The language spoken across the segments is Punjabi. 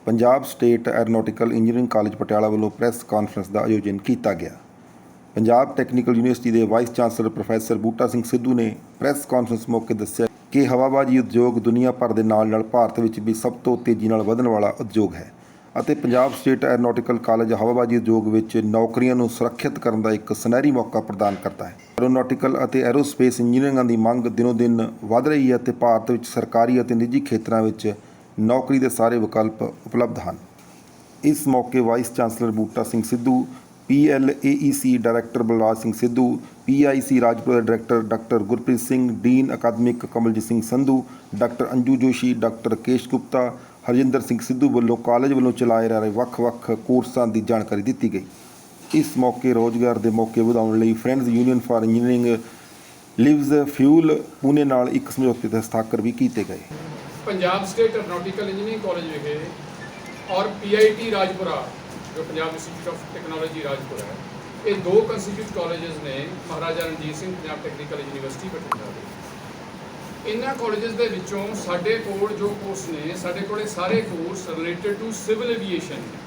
Punjab state aeronautical engineering college Patiala वालों प्रैस कॉन्फ्रेंस का आयोजन किया गया। पंजाब टैक्नीकल यूनिवर्सिटी के वाइस चांसलर प्रोफैसर बूटा सिंह सिद्धू ने प्रैस कॉन्फ्रेंस मौके दस्सिया कि हवाबाजी उद्योग दुनिया भर के नाल भारत में भी सब तो तेजी नाल वधण वाला उद्योग है ਅਤੇ पंजाब स्टेट एरोनॉटिकल कॉलेज हवाबाजी उद्योग में नौकरियों को सुरक्षित करने का एक सुनहरी मौका प्रदान करता है। एरोनॉटिकल और एरोस्पेस इंजीनियरिंग की मंग दिनों दिन वध रही है तो भारत में सरकारी और निजी क्षेत्रों में नौकरी के सारे विकल्प उपलब्ध हैं। इस मौके vice chancellor Buta Singh Sidhu, PLAEC director Balraj Singh Sidhu, PIC Rajpur director doctor Gurpreet Singh, dean academic Kamaljeet Singh Sandhu, doctor Anju Joshi, doctor Kesh Gupta, Harjinder Singh Sidhu वालों कॉलेज वालों चलाए जा रहे ਵੱਖ-ਵੱਖ कोर्सां की जानकारी दी गई। इस मौके रोजगार के मौके ਵਧਾਉਣ ਲਈ friends union for engineering lives fuel Pune नाल एक समझौते ते हस्ताक्षर भी किए गए। Punjab state aeronautical engineering college विखे और PIT राजपुरा जो Punjab institute of technology Rajpura है, ये दो कंस्टीट्यूट कॉलेजेस ने महाराजा रणजीत सिंह पंजाब टैक्नीकल यूनिवर्सिटी बठिंडा ਦੇ। इन्हां कॉलेजेस ਦੇ ਵਿੱਚੋਂ ਸਾਡੇ ਕੋਲ ਜੋ ਕੋਰਸ ਨੇ, ਸਾਡੇ ਕੋਲੇ ਸਾਰੇ courses related to civil aviation ਨੇ,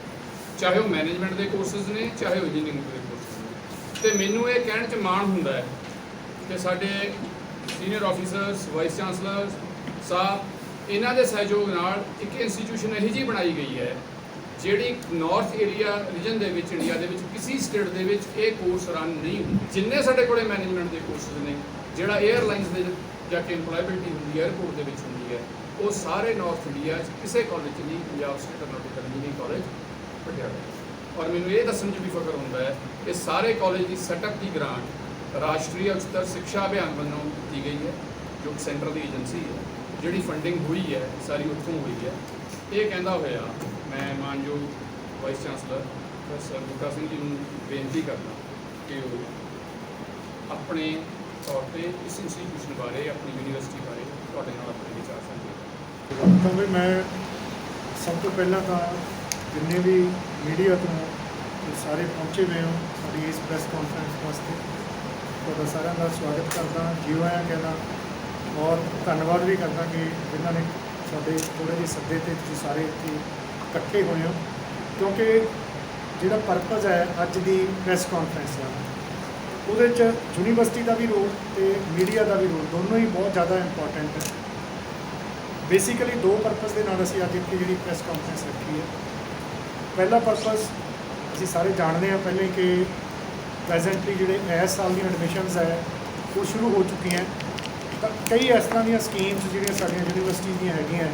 ਚਾਹੇ ਉਹ ਮੈਨੇਜਮੈਂਟ ਦੇ ਕੋਰਸਿਸ ਨੇ, ਚਾਹੇ ਉਹ ਇੰਜੀਨੀਅਰਿੰਗ ਦੇ ਕੋਰਸਿਸ ਨੇ। ਤੇ ਮੈਨੂੰ ਇਹ ਕਹਿਣ 'ਚ ਮਾਣ ਹੁੰਦਾ ਹੈ ਕਿ ਸਾਡੇ ਸੀਨੀਅਰ ਆਫੀਸਰਸ, ਵਾਈਸ ਚਾਂਸਲਰ ਸਾਹਿਬ, ਇਹਨਾਂ ਦੇ ਸਹਿਯੋਗ ਨਾਲ ਇੱਕ ਇੰਸਟੀਟਿਊਸ਼ਨ ਇਹੋ ਜਿਹੀ ਬਣਾਈ ਗਈ ਹੈ ਜਿਹੜੀ ਨਾਰਥ ਏਰੀਆ ਰੀਜਨ ਦੇ ਵਿੱਚ ਇੰਡੀਆ ਦੇ ਵਿੱਚ ਕਿਸੇ ਸਟੇਟ ਦੇ ਵਿੱਚ ਇਹ ਕੋਰਸ ਰਨ ਨਹੀਂ ਹੁੰਦੇ। ਜਿੰਨੇ ਸਾਡੇ ਕੋਲੇ ਮੈਨੇਜਮੈਂਟ ਦੇ ਕੋਰਸਿਸ ਨੇ, ਜਿਹੜਾ 에ਅਰਲਾਈਨਸ ਦੇ ਜਾਂ ਕਿ ਇੰਪਲੋਇਬਿਲਟੀ ਹੁੰਦੀ ਹੈ 에ਅਰਪੋਰਟ ਦੇ ਵਿੱਚ ਹੁੰਦੀ ਹੈ, ਉਹ ਸਾਰੇ ਨਾਰਥ ਇੰਡੀਆ 'ਚ ਕਿਸੇ ਕਾਲਜ 'ਚ ਨਹੀਂ, Punjab state aeronautical engineering college Patiala. ਔਰ ਮੈਨੂੰ ਇਹ ਦੱਸਣ 'ਚ ਵੀ ਫਖਰ ਹੁੰਦਾ ਹੈ ਕਿ ਸਾਰੇ ਕਾਲਜ ਦੀ ਸੈਟਅਪ ਦੀ ਗ੍ਰਾਂਟ ਰਾਸ਼ਟਰੀ ਉਚਤਰ ਸਿੱਖਿਆ ਅਭਿਆਨ ਵੱਲੋਂ ਦਿੱਤੀ ਗਈ ਹੈ, ਜੋ ਕਿ ਸੈਂਟਰ ਦੀ ਏਜੰਸੀ ਹੈ। ਜਿਹੜੀ ਫੰਡਿੰਗ ਹੋਈ ਹੈ ਸਾਰੀ ਉੱਥੋਂ ਹੋਈ ਹੈ। ਇਹ ਕਹਿੰਦਾ ਹੋਇਆ ਮੈਂ ਮਾਨਯੋਗ ਵਾਈਸ ਚਾਂਸਲਰ ਪ੍ਰੋਫੈਸਰ ਬੂਟਾ ਸਿੰਘ ਜੀ ਨੂੰ ਬੇਨਤੀ ਕਰਦਾ ਕਿ ਉਹ ਆਪਣੇ ਤੌਰ 'ਤੇ ਇਸ ਇੰਸਟੀਟਿਊਸ਼ਨ ਬਾਰੇ, ਆਪਣੀ ਯੂਨੀਵਰਸਿਟੀ ਬਾਰੇ ਤੁਹਾਡੇ ਨਾਲ ਆਪਣੇ ਵਿਚਾਰ ਸਾਂਝੇ। ਕਿਉਂਕਿ ਮੈਂ ਸਭ ਤੋਂ ਪਹਿਲਾਂ ਤਾਂ ਜਿੰਨੇ ਵੀ ਮੀਡੀਆ ਤੋਂ ਸਾਰੇ ਪਹੁੰਚੇ ਹੋਏ ਹੋ ਸਾਡੀ ਇਸ ਪ੍ਰੈਸ ਕਾਨਫਰੰਸ ਵਾਸਤੇ, ਤੁਹਾਡਾ ਸਾਰਿਆਂ ਦਾ ਸਵਾਗਤ ਕਰਦਾ, ਜਿਉਂ ਆਇਆ ਕਹਿੰਦਾ ਔਰ ਧੰਨਵਾਦ ਵੀ ਕਰਦਾ ਕਿ ਜਿਨ੍ਹਾਂ ਨੇ ਸਾਡੇ ਥੋੜ੍ਹੇ ਜਿਹੇ ਸੱਦੇ 'ਤੇ ਤੁਸੀਂ ਸਾਰੇ ਇੱਥੇ ਇਕੱਠੇ ਹੋਏ ਹੋ। ਕਿਉਂਕਿ ਜਿਹੜਾ ਪਰਪਸ ਹੈ ਅੱਜ ਦੀ ਪ੍ਰੈਸ ਕਾਨਫਰੰਸ ਦਾ, ਉਹਦੇ 'ਚ ਯੂਨੀਵਰਸਿਟੀ ਦਾ ਵੀ ਰੋਲ ਅਤੇ ਮੀਡੀਆ ਦਾ ਵੀ ਰੋਲ ਦੋਨੋਂ ਹੀ ਬਹੁਤ ਜ਼ਿਆਦਾ ਇੰਪੋਰਟੈਂਟ ਹੈ। ਬੇਸਿਕਲੀ ਦੋ ਪਰਪਸ ਦੇ ਨਾਲ ਅਸੀਂ ਅੱਜ ਇੱਥੇ ਜਿਹੜੀ ਪ੍ਰੈਸ ਕਾਨਫਰੰਸ ਰੱਖੀ ਹੈ। ਪਹਿਲਾ ਪਰਪਸ ਅਸੀਂ ਸਾਰੇ ਜਾਣਦੇ ਹਾਂ ਪਹਿਲੇ ਕਿ ਪ੍ਰੈਜ਼ੈਂਟਲੀ ਜਿਹੜੇ ਇਸ ਸਾਲ ਦੀਆਂ ਐਡਮਿਸ਼ਨਸ ਹੈ ਉਹ ਸ਼ੁਰੂ ਹੋ ਚੁੱਕੀਆਂ। ਤਾਂ ਕਈ ਇਸ ਤਰ੍ਹਾਂ ਦੀਆਂ ਸਕੀਮਸ ਜਿਹੜੀਆਂ ਸਾਡੀਆਂ ਯੂਨੀਵਰਸਿਟੀ ਦੀਆਂ ਹੈਗੀਆਂ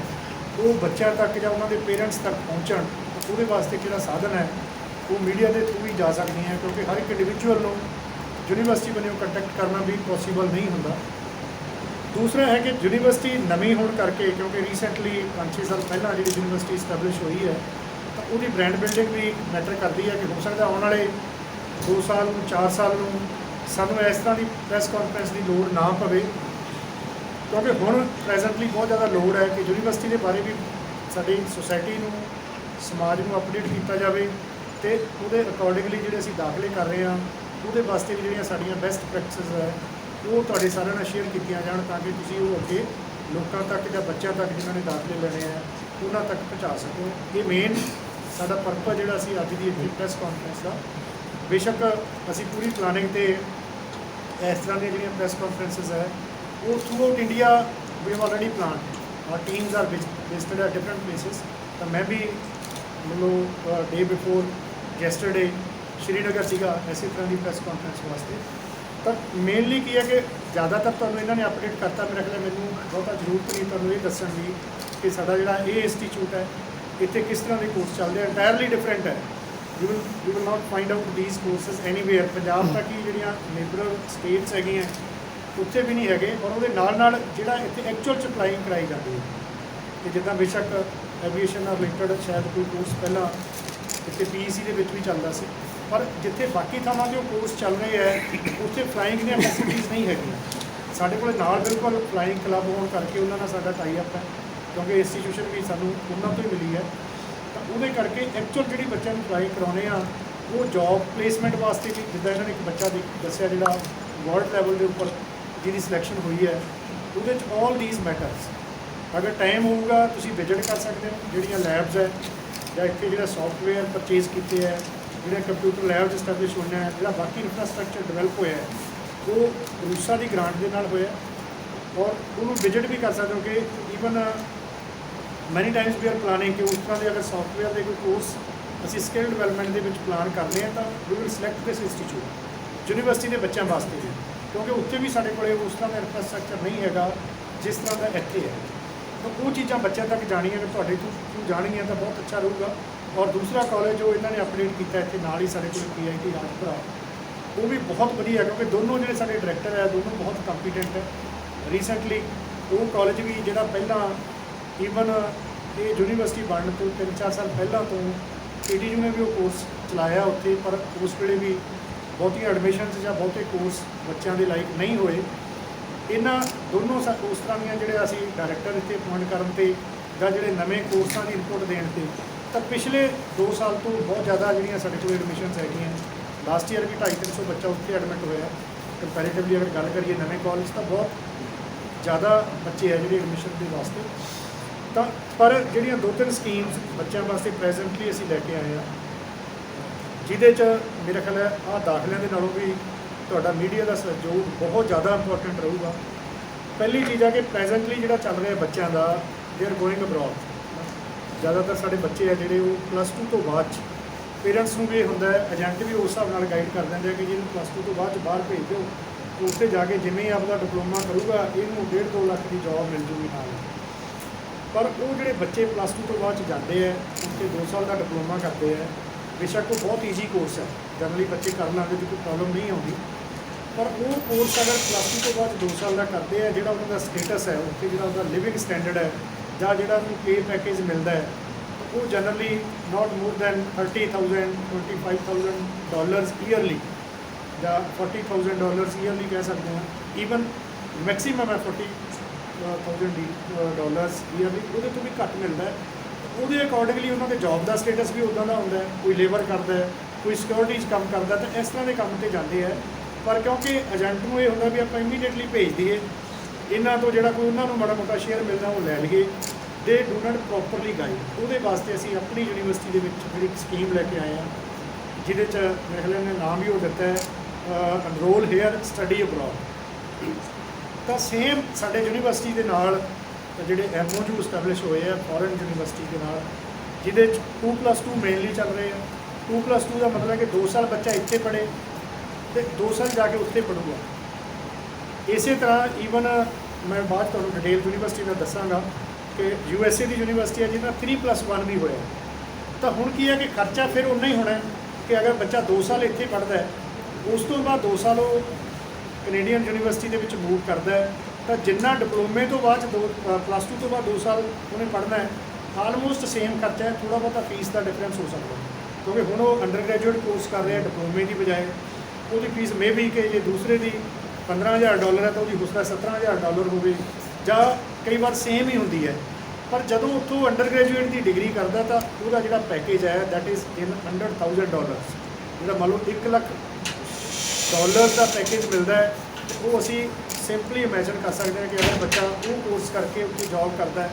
ਉਹ ਬੱਚਿਆਂ ਤੱਕ ਜਾਂ ਉਹਨਾਂ ਦੇ ਪੇਰੈਂਟਸ ਤੱਕ ਪਹੁੰਚਣ, ਉਹਦੇ ਵਾਸਤੇ ਜਿਹੜਾ ਸਾਧਨ ਹੈ ਉਹ ਮੀਡੀਆ ਦੇ ਥਰੂ ਹੀ ਜਾ ਸਕਦੀਆਂ, ਕਿਉਂਕਿ ਹਰ ਇੱਕ ਇੰਡੀਵਿਜੂਅਲ ਨੂੰ ਯੂਨੀਵਰਸਿਟੀ ਵੱਲੋਂ ਕੰਟੈਕਟ ਕਰਨਾ ਵੀ ਪੋਸੀਬਲ ਨਹੀਂ ਹੁੰਦਾ। ਦੂਸਰਾ ਹੈ ਕਿ ਯੂਨੀਵਰਸਿਟੀ ਨਵੀਂ ਹੋਣ ਕਰਕੇ, ਕਿਉਂਕਿ ਰੀਸੈਂਟਲੀ 5-6 ਸਾਲ ਪਹਿਲਾਂ ਜਿਹੜੀ ਯੂਨੀਵਰਸਿਟੀ ਸਟੈਬਲਿਸ਼ ਹੋਈ ਹੈ, ਤਾਂ ਉਹਦੀ ਬ੍ਰਾਂਡ ਬਿਲਡਿੰਗ ਵੀ ਮੈਟਰ ਕਰਦੀ ਹੈ ਕਿ ਹੋ ਸਕਦਾ ਆਉਣ ਵਾਲੇ 2 ਸਾਲ ਨੂੰ 4 ਸਾਲ ਨੂੰ ਸਾਨੂੰ ਇਸ ਤਰ੍ਹਾਂ ਦੀ ਪ੍ਰੈਸ ਕਾਨਫਰੰਸ ਦੀ ਲੋੜ ਨਾ ਪਵੇ, ਕਿਉਂਕਿ ਹੁਣ ਪ੍ਰੈਜ਼ੈਂਟਲੀ ਬਹੁਤ ਜ਼ਿਆਦਾ ਲੋੜ ਹੈ ਕਿ ਯੂਨੀਵਰਸਿਟੀ ਦੇ ਬਾਰੇ ਵੀ ਸਾਡੀ ਸੁਸਾਇਟੀ ਨੂੰ, ਸਮਾਜ ਨੂੰ ਅਪਡੇਟ ਕੀਤਾ ਜਾਵੇ ਅਤੇ ਉਹਦੇ ਅਕੋਰਡਿੰਗਲੀ ਜਿਹੜੇ ਅਸੀਂ ਦਾਖਲੇ ਕਰ ਰਹੇ ਹਾਂ ਉਹਦੇ ਵਾਸਤੇ ਵੀ ਜਿਹੜੀਆਂ ਸਾਡੀਆਂ ਬੈਸਟ ਪ੍ਰੈਕਟਿਸਿਸ ਹੈ ਉਹ ਤੁਹਾਡੇ ਸਾਰਿਆਂ ਨਾਲ ਸ਼ੇਅਰ ਕੀਤੀਆਂ ਜਾਣ, ਤਾਂ ਕਿ ਤੁਸੀਂ ਉਹ ਅੱਗੇ ਲੋਕਾਂ ਤੱਕ ਜਾਂ ਬੱਚਿਆਂ ਤੱਕ ਜਿਨ੍ਹਾਂ ਨੇ ਦਾਖਲੇ ਲੈਣੇ ਆ ਉਹਨਾਂ ਤੱਕ ਪਹੁੰਚਾ ਸਕੋ। ਇਹ ਮੇਨ ਸਾਡਾ ਪਰਪਸ ਜਿਹੜਾ ਅਸੀਂ ਅੱਜ ਦੀ ਇੱਥੇ ਪ੍ਰੈਸ ਕਾਨਫਰੰਸ ਦਾ। ਬੇਸ਼ੱਕ ਅਸੀਂ ਪੂਰੀ ਪਲਾਨਿੰਗ 'ਤੇ ਇਸ ਤਰ੍ਹਾਂ ਦੀਆਂ ਜਿਹੜੀਆਂ ਪ੍ਰੈਸ ਕਾਨਫਰੰਸਿਸ ਹੈ ਉਹ ਥਰੂ ਆਊਟ ਇੰਡੀਆ ਵੀ ਆਲਰੇਡੀ ਪਲਾਨ, ਔਰ teams are visited at different places. ਤਾਂ ਮੈਂ ਵੀ ਮਤਲਬ ਡੇ ਬਿਫੋਰ ਯੈਸਟਰਡੇ ਸ਼੍ਰੀਨਗਰ ਸੀਗਾ ਇਸੇ ਤਰ੍ਹਾਂ ਦੀ ਪ੍ਰੈਸ ਕਾਨਫਰੰਸ ਵਾਸਤੇ। ਤਾਂ ਮੇਨਲੀ ਕੀ ਹੈ ਕਿ ਜ਼ਿਆਦਾਤਰ ਤੁਹਾਨੂੰ ਇਹਨਾਂ ਨੇ ਅਪਡੇਟ ਕਰਤਾ। ਮੇਰੇ ਖਿਆਲ ਮੈਨੂੰ ਬਹੁਤਾ ਜ਼ਰੂਰਤ ਨਹੀਂ ਤੁਹਾਨੂੰ ਇਹ ਦੱਸਣ ਦੀ ਕਿ ਸਾਡਾ ਜਿਹੜਾ ਇਹ ਇੰਸਟੀਚਿਊਟ ਹੈ ਇੱਥੇ ਕਿਸ ਤਰ੍ਹਾਂ ਦੇ ਕੋਰਸ ਚੱਲਦੇ ਆ। ਇੰਟਾਇਰਲੀ ਡਿਫਰੈਂਟ ਹੈ। You will not find out these courses anywhere. Punjab ਤੱਕ ਹੀ ਜਿਹੜੀਆਂ ਨੇਬਰਲ ਸਟੇਟਸ ਹੈਗੀਆਂ ਉੱਥੇ ਵੀ ਨਹੀਂ ਹੈਗੇ, ਔਰ ਉਹਦੇ ਨਾਲ ਨਾਲ ਜਿਹੜਾ ਇੱਥੇ ਐਕਚੁਅਲ 'ਚ ਅਪਲਾਈਂਗ ਕਰਾਈ ਜਾਂਦੀ ਹੈ। ਕਿ ਜਿੱਦਾਂ ਬੇਸ਼ੱਕ ਐਵੀਏਸ਼ਨ ਨਾਲ ਰਿਲੇਟਡ ਸ਼ਾਇਦ ਕੋਈ ਕੋਰਸ ਪਹਿਲਾਂ ਇੱਥੇ PEC ਦੇ ਵਿੱਚ ਵੀ ਚੱਲਦਾ ਸੀ, ਪਰ ਜਿੱਥੇ ਬਾਕੀ ਥਾਵਾਂ 'ਤੇ ਉਹ ਕੋਰਸ ਚੱਲ ਰਹੇ ਹੈ ਉੱਥੇ ਫਲਾਈਂਗ ਦੀਆਂ ਫੈਸਿਲਿਟੀਜ਼ ਨਹੀਂ ਹੈਗੀਆਂ। ਸਾਡੇ ਕੋਲ ਨਾਲ ਬਿਲਕੁਲ ਫਲਾਈਂਗ ਕਲੱਬ ਹੋਣ ਕਰਕੇ ਉਹਨਾਂ ਨਾਲ ਸਾਡਾ ਟਾਈ ਅਪ ਹੈ, ਕਿਉਂਕਿ ਇੰਸਟੀਟਿਊਸ਼ਨ ਵੀ ਸਾਨੂੰ ਉਹਨਾਂ ਤੋਂ ਹੀ ਮਿਲੀ ਹੈ। ਤਾਂ ਉਹਦੇ ਕਰਕੇ ਐਕਚੁਅਲ ਜਿਹੜੀ ਬੱਚਿਆਂ ਨੂੰ ਫਲਾਈ ਕਰਾਉਂਦੇ ਆ ਉਹ ਜੋਬ ਪਲੇਸਮੈਂਟ ਵਾਸਤੇ ਵੀ, ਜਿੱਦਾਂ ਇਹਨਾਂ ਨੇ ਇੱਕ ਬੱਚਾ ਦੱਸਿਆ ਜਿਹੜਾ ਵਰਲਡ ਲੈਵਲ ਦੇ ਉੱਪਰ ਜਿਹਦੀ ਸਿਲੈਕਸ਼ਨ ਹੋਈ ਹੈ, ਉਹਦੇ 'ਚ ਆਲ ਥੀਸ ਮੈਟਰਸ। ਅਗਰ ਟਾਈਮ ਹੋਊਗਾ ਤੁਸੀਂ ਵਿਜ਼ਿਟ ਕਰ ਸਕਦੇ ਹੋ ਜਿਹੜੀਆਂ ਲੈਬਸ ਹੈ ਜਾਂ ਇੱਥੇ ਜਿਹੜਾ ਸੌਫਟਵੇਅਰ ਪਰਚੇਜ਼ ਕੀਤੇ ਹੈ, ਜਿਹੜੇ ਕੰਪਿਊਟਰ ਲੈਬਸ ਸਟੈਬਲਿਸ਼ ਹੋਈਆਂ ਹੈ, ਜਿਹੜਾ ਬਾਕੀ ਇਨਫਰਾਸਟਰਕਚਰ ਡਿਵੈਲਪ ਹੋਇਆ ਹੈ, ਉਹ ਰੂਸਾ ਦੀ ਗ੍ਰਾਂਟ ਦੇ ਨਾਲ ਹੋਇਆ। ਔਰ ਉਹਨੂੰ ਵਿਜ਼ਿਟ ਵੀ ਕਰ ਸਕਦੇ ਹੋ ਕਿ ਈਵਨ ਮੈਨੀ ਟਾਈਮਸ ਵੀ ਆਰ ਪਲਾਨਿੰਗ ਕਿ ਉਸ ਤਰ੍ਹਾਂ ਦੇ ਅਗਰ ਸੌਫਟਵੇਅਰ ਦੇ ਕੋਈ ਕੋਰਸ ਅਸੀਂ ਸਕਿੱਲ ਡਿਵੈਲਪਮੈਂਟ ਦੇ ਵਿੱਚ ਪਲਾਨ ਕਰਦੇ ਹਾਂ ਤਾਂ we will select this institute university ਦੇ ਬੱਚਿਆਂ ਵਾਸਤੇ ਵੀ, ਕਿਉਂਕਿ ਉੱਥੇ ਵੀ ਸਾਡੇ ਕੋਲ ਉਸ ਤਰ੍ਹਾਂ ਦਾ ਇਨਫਰਾਸਟਰਕਚਰ ਨਹੀਂ ਹੈਗਾ ਜਿਸ ਤਰ੍ਹਾਂ ਦਾ ਇੱਥੇ ਹੈ। ਤਾਂ ਉਹ ਚੀਜ਼ਾਂ ਬੱਚਿਆਂ ਤੱਕ ਜਾਣੀਆਂ, ਅਗਰ ਤੁਹਾਡੇ ਤੋਂ ਜਾਣਗੀਆਂ ਤਾਂ ਬਹੁਤ ਅੱਛਾ ਰਹੂਗਾ। ਔਰ ਦੂਸਰਾ ਕਾਲਜ ਜੋ ਇਹਨਾਂ ਨੇ ਅਪਡੇਟ ਕੀਤਾ ਇੱਥੇ ਨਾਲ ਹੀ ਸਾਡੇ ਕੋਲ PIT ਰਾਜਪੁਰਾ, ਉਹ ਵੀ ਬਹੁਤ ਵਧੀਆ, ਕਿਉਂਕਿ ਦੋਨੋਂ ਜਿਹੜੇ ਸਾਡੇ ਡਾਇਰੈਕਟਰ ਹੈ ਦੋਨੋਂ ਬਹੁਤ ਕੰਪੀਟੈਂਟ ਹੈ। ਰੀਸੈਂਟਲੀ ਉਹ ਕਾਲਜ ਵੀ ਜਿਹੜਾ ਪਹਿਲਾਂ ਈਵਨ ਇਹ ਯੂਨੀਵਰਸਿਟੀ ਬਣਨ ਤੋਂ 3-4 ਸਾਲ ਪਹਿਲਾਂ ਤੋਂ ATU ਨੇ ਵੀ ਉਹ ਕੋਰਸ ਚਲਾਇਆ ਉੱਥੇ, ਪਰ ਉਸ ਵੇਲੇ ਵੀ ਬਹੁਤੀਆਂ ਐਡਮਿਸ਼ਨਸ ਜਾਂ ਬਹੁਤੇ ਕੋਰਸ ਬੱਚਿਆਂ ਦੇ ਲਾਇਕ ਨਹੀਂ ਹੋਏ। ਇਹਨਾਂ ਦੋਨੋਂ ਉਸ ਤਰ੍ਹਾਂ ਦੀਆਂ ਜਿਹੜੇ ਅਸੀਂ ਡਾਇਰੈਕਟਰ ਇੱਥੇ ਅਪੁਆਇੰਟ ਕਰਨ 'ਤੇ ਜਾਂ ਜਿਹੜੇ ਨਵੇਂ ਕੋਰਸਾਂ ਦੀ ਇਨਪੁਟ ਦੇਣ 'ਤੇ, ਤਾਂ ਪਿਛਲੇ 2 ਸਾਲ ਤੋਂ ਬਹੁਤ ਜ਼ਿਆਦਾ ਜਿਹੜੀਆਂ ਸਾਡੇ ਕੋਲ ਐਡਮਿਸ਼ਨਸ ਹੈਗੀਆਂ। ਲਾਸਟ ਈਅਰ ਵੀ 250-300 ਬੱਚਾ ਉੱਥੇ ਐਡਮਿਟ ਹੋਇਆ। ਕੰਪੈਰੇਟਿਵਲੀ ਅਗਰ ਗੱਲ ਕਰੀਏ ਨਵੇਂ ਕਾਲਜ ਤਾਂ ਬਹੁਤ ਜ਼ਿਆਦਾ ਬੱਚੇ ਹੈ ਜਿਹੜੇ ਐਡਮਿਸ਼ਨ ਦੇ ਵਾਸਤੇ। ਤਾਂ ਪਰ ਜਿਹੜੀਆਂ 2-3 ਸਕੀਮਸ ਬੱਚਿਆਂ ਵਾਸਤੇ ਪ੍ਰੈਜ਼ੈਂਟਲੀ ਅਸੀਂ ਲੈ ਕੇ ਆਏ ਹਾਂ, ਜਿਹਦੇ 'ਚ ਮੇਰਾ ਖਿਆਲ ਹੈ ਆਹ ਦਾਖਲਿਆਂ ਦੇ ਨਾਲੋਂ ਵੀ ਤੁਹਾਡਾ ਮੀਡੀਆ ਦਾ ਸਹਿਯੋਗ ਬਹੁਤ ਜ਼ਿਆਦਾ ਇੰਪੋਰਟੈਂਟ ਰਹੂਗਾ। ਪਹਿਲੀ ਚੀਜ਼ ਆ ਕਿ ਪ੍ਰੈਜ਼ੈਂਟਲੀ ਜਿਹੜਾ ਚੱਲ ਰਿਹਾ ਬੱਚਿਆਂ ਦਾ, ਦੇ ਆਰ ਗੋਇੰਗ ਅਬਰੋਡ। ਜ਼ਿਆਦਾਤਰ ਸਾਡੇ ਬੱਚੇ ਆ ਜਿਹੜੇ ਉਹ +2 ਤੋਂ ਬਾਅਦ 'ਚ, ਪੇਰੈਂਟਸ ਨੂੰ ਵੀ ਇਹ ਹੁੰਦਾ ਹੈ, ਏਜੰਟ ਵੀ ਉਸ ਹਿਸਾਬ ਨਾਲ ਗਾਈਡ ਕਰ ਦਿੰਦੇ ਆ ਕਿ ਜਿਹਨੂੰ +2 ਤੋਂ ਬਾਅਦ 'ਚ ਬਾਹਰ ਭੇਜ ਦਿਓ, ਉੱਥੇ ਜਾ ਕੇ ਜਿਵੇਂ ਹੀ ਆਪਦਾ ਡਿਪਲੋਮਾ ਕਰੂਗਾ ਇਹਨੂੰ 1.5-2 ਲੱਖ ਦੀ ਜੌਬ ਮਿਲ ਜੂਗੀ ਨਾਲ। ਪਰ ਉਹ ਜਿਹੜੇ ਬੱਚੇ +2 ਤੋਂ ਬਾਅਦ 'ਚ ਜਾਂਦੇ ਆ, ਉੱਥੇ 2 ਸਾਲ ਦਾ ਡਿਪਲੋਮਾ ਕਰਦੇ ਆ, ਬੇਸ਼ੱਕ ਉਹ ਬਹੁਤ ਈਜ਼ੀ ਕੋਰਸ ਹੈ, ਜਨਰਲੀ ਬੱਚੇ ਕਰ ਲੈਂਦੇ ਤੇ ਕੋਈ ਪ੍ਰੋਬਲਮ ਨਹੀਂ ਆਉਂਦੀ। ਪਰ ਉਹ ਕੋਰਸ ਅਗਰ +2 ਤੋਂ ਬਾਅਦ 2 ਸਾਲ ਦਾ ਕਰਦੇ ਆ, ਜਿਹੜਾ ਉਹਨਾਂ ਦਾ ਸਟੇਟਸ ਹੈ ਉੱਥੇ, ਜਿਹੜਾ ਉਹਦਾ ਲਿਵਿੰਗ ਸਟੈਂਡਰਡ ਹੈ ਜਾਂ ਜਿਹੜਾ ਉਹਨੂੰ ਪੇ ਪੈਕੇਜ ਮਿਲਦਾ ਹੈ, ਉਹ ਜਨਰਲੀ ਨਾਟ ਮੋਰ ਦੈਨ $30,000 $25,000 ਈਅਰਲੀ ਜਾਂ $40,000 ਈਅਰਲੀ ਕਹਿ ਸਕਦੇ ਹਾਂ। ਈਵਨ ਮੈਕਸੀਮਮ ਹੈ $40,000 ਈਅਰਲੀ, ਉਹਦੇ ਤੋਂ ਵੀ ਘੱਟ ਮਿਲਦਾ ਹੈ। ਉਹਦੇ ਅਕੋਰਡਿੰਗਲੀ ਉਹਨਾਂ ਦੇ ਜੌਬ ਦਾ ਸਟੇਟਸ ਵੀ ਉੱਦਾਂ ਦਾ ਹੁੰਦਾ ਹੈ, ਕੋਈ ਲੇਬਰ ਕਰਦਾ ਹੈ, ਕੋਈ ਸਿਕਿਉਰਿਟੀ 'ਚ ਕੰਮ ਕਰਦਾ, ਤਾਂ ਇਸ ਤਰ੍ਹਾਂ ਦੇ ਕੰਮ 'ਤੇ ਜਾਂਦੇ ਹੈ। ਪਰ ਕਿਉਂਕਿ ਏਜੰਟ ਨੂੰ ਇਹ ਹੁੰਦਾ ਵੀ ਆਪਾਂ ਇਮੀਡੀਏਟਲੀ ਭੇਜ ਦਈਏ, ਇਹਨਾਂ ਤੋਂ ਜਿਹੜਾ ਕੋਈ ਉਹਨਾਂ ਨੂੰ ਮਾੜਾ ਮੋਟਾ ਸ਼ੇਅਰ ਮਿਲਣਾ ਉਹ ਲੈ ਲਈਏ, ਦੇ ਡੂ ਨਾਟ ਪ੍ਰੋਪਰਲੀ ਗਾਈਡ। ਉਹਦੇ ਵਾਸਤੇ ਅਸੀਂ ਆਪਣੀ ਯੂਨੀਵਰਸਿਟੀ ਦੇ ਵਿੱਚ ਜਿਹੜੀ ਸਕੀਮ ਲੈ ਕੇ ਆਏ ਹਾਂ, ਜਿਹਦੇ 'ਚ ਮੇਰੇ ਖਿਆਲ ਨੇ ਨਾਮ ਵੀ ਉਹ ਦਿੱਤਾ ਹੈ ਐਨਰੋਲ ਹੇਅਰ ਸਟੱਡੀ ਅਬਰੋਡ। ਤਾਂ ਸੇਮ ਸਾਡੇ ਯੂਨੀਵਰਸਿਟੀ ਦੇ ਨਾਲ ਜਿਹੜੇ MOU ਐਸਟੈਬਲਿਸ਼ ਹੋਏ ਆ ਫੋਰਨ ਯੂਨੀਵਰਸਿਟੀ ਦੇ ਨਾਲ, ਜਿਹਦੇ 'ਚ 2+2 ਮੇਨਲੀ ਚੱਲ ਰਹੇ ਆ। 2+2 ਦਾ ਮਤਲਬ ਹੈ ਕਿ 2 ਸਾਲ ਬੱਚਾ ਇੱਥੇ ਪੜ੍ਹੇ ਅਤੇ 2 ਸਾਲ ਜਾ ਕੇ ਉੱਥੇ ਪੜ੍ਹੂਗਾ। ਇਸੇ ਤਰ੍ਹਾਂ ਈਵਨ ਮੈਂ ਬਾਅਦ ਤੁਹਾਨੂੰ ਡਿਟੇਲ ਯੂਨੀਵਰਸਿਟੀ ਦਾ ਦੱਸਾਂਗਾ ਕਿ USA ਦੀ ਯੂਨੀਵਰਸਿਟੀ ਹੈ ਜਿਹਦਾ 3+1 ਵੀ ਹੋਇਆ। ਤਾਂ ਹੁਣ ਕੀ ਹੈ ਕਿ ਖਰਚਾ ਫਿਰ ਉਨਾ ਹੀ ਹੋਣਾ ਕਿ ਅਗਰ ਬੱਚਾ 2 ਸਾਲ ਇੱਥੇ ਪੜ੍ਹਦਾ ਹੈ, ਉਸ ਤੋਂ ਬਾਅਦ 2 ਸਾਲ ਉਹ ਕੈਨੇਡੀਅਨ ਯੂਨੀਵਰਸਿਟੀ ਦੇ ਵਿੱਚ ਮੂਵ ਕਰਦਾ ਹੈ, ਤਾਂ ਜਿੰਨਾ ਡਿਪਲੋਮੇ ਤੋਂ ਬਾਅਦ +2 ਤੋਂ ਬਾਅਦ 2 ਸਾਲ ਉਹਨੇ ਪੜ੍ਹਨਾ ਹੈ, ਆਲਮੋਸਟ ਸੇਮ ਖਰਚਾ ਹੈ। ਥੋੜ੍ਹਾ ਬਹੁਤਾ ਫੀਸ ਦਾ ਡਿਫਰੈਂਸ ਹੋ ਸਕਦਾ, ਕਿਉਂਕਿ ਹੁਣ ਉਹ ਅੰਡਰ ਗ੍ਰੈਜੂਏਟ ਕੋਰਸ ਕਰ ਰਿਹਾ ਡਿਪਲੋਮੇ ਦੀ ਬਜਾਏ, ਉਹਦੀ ਫੀਸ ਮੇ ਵੀ ਕਿ ਜੇ ਦੂਸਰੇ ਦੀ $15,000 ਹੈ ਤਾਂ ਉਹਦੀ ਉਸਦਾ $17,000 ਹੋਵੇ, ਜਾਂ ਕਈ ਵਾਰ ਸੇਮ ਹੀ ਹੁੰਦੀ ਹੈ। ਪਰ ਜਦੋਂ ਉੱਥੋਂ ਅੰਡਰ ਗ੍ਰੈਜੂਏਟ ਦੀ ਡਿਗਰੀ ਕਰਦਾ ਤਾਂ ਉਹਦਾ ਜਿਹੜਾ ਪੈਕੇਜ ਹੈ ਦੈਟ ਇਜ਼ ਇਨ $100,000, ਜਿਹੜਾ ਮੰਨ ਲਓ $1 ਲੱਖ ਦਾ ਪੈਕੇਜ ਮਿਲਦਾ ਹੈ। ਉਹ ਅਸੀਂ ਸਿੰਪਲੀ ਇਮੈਜਨ ਕਰ ਸਕਦੇ ਹਾਂ ਕਿ ਅਗਰ ਬੱਚਾ ਉਹ ਕੋਰਸ ਕਰਕੇ ਉੱਥੇ ਜੌਬ ਕਰਦਾ ਹੈ,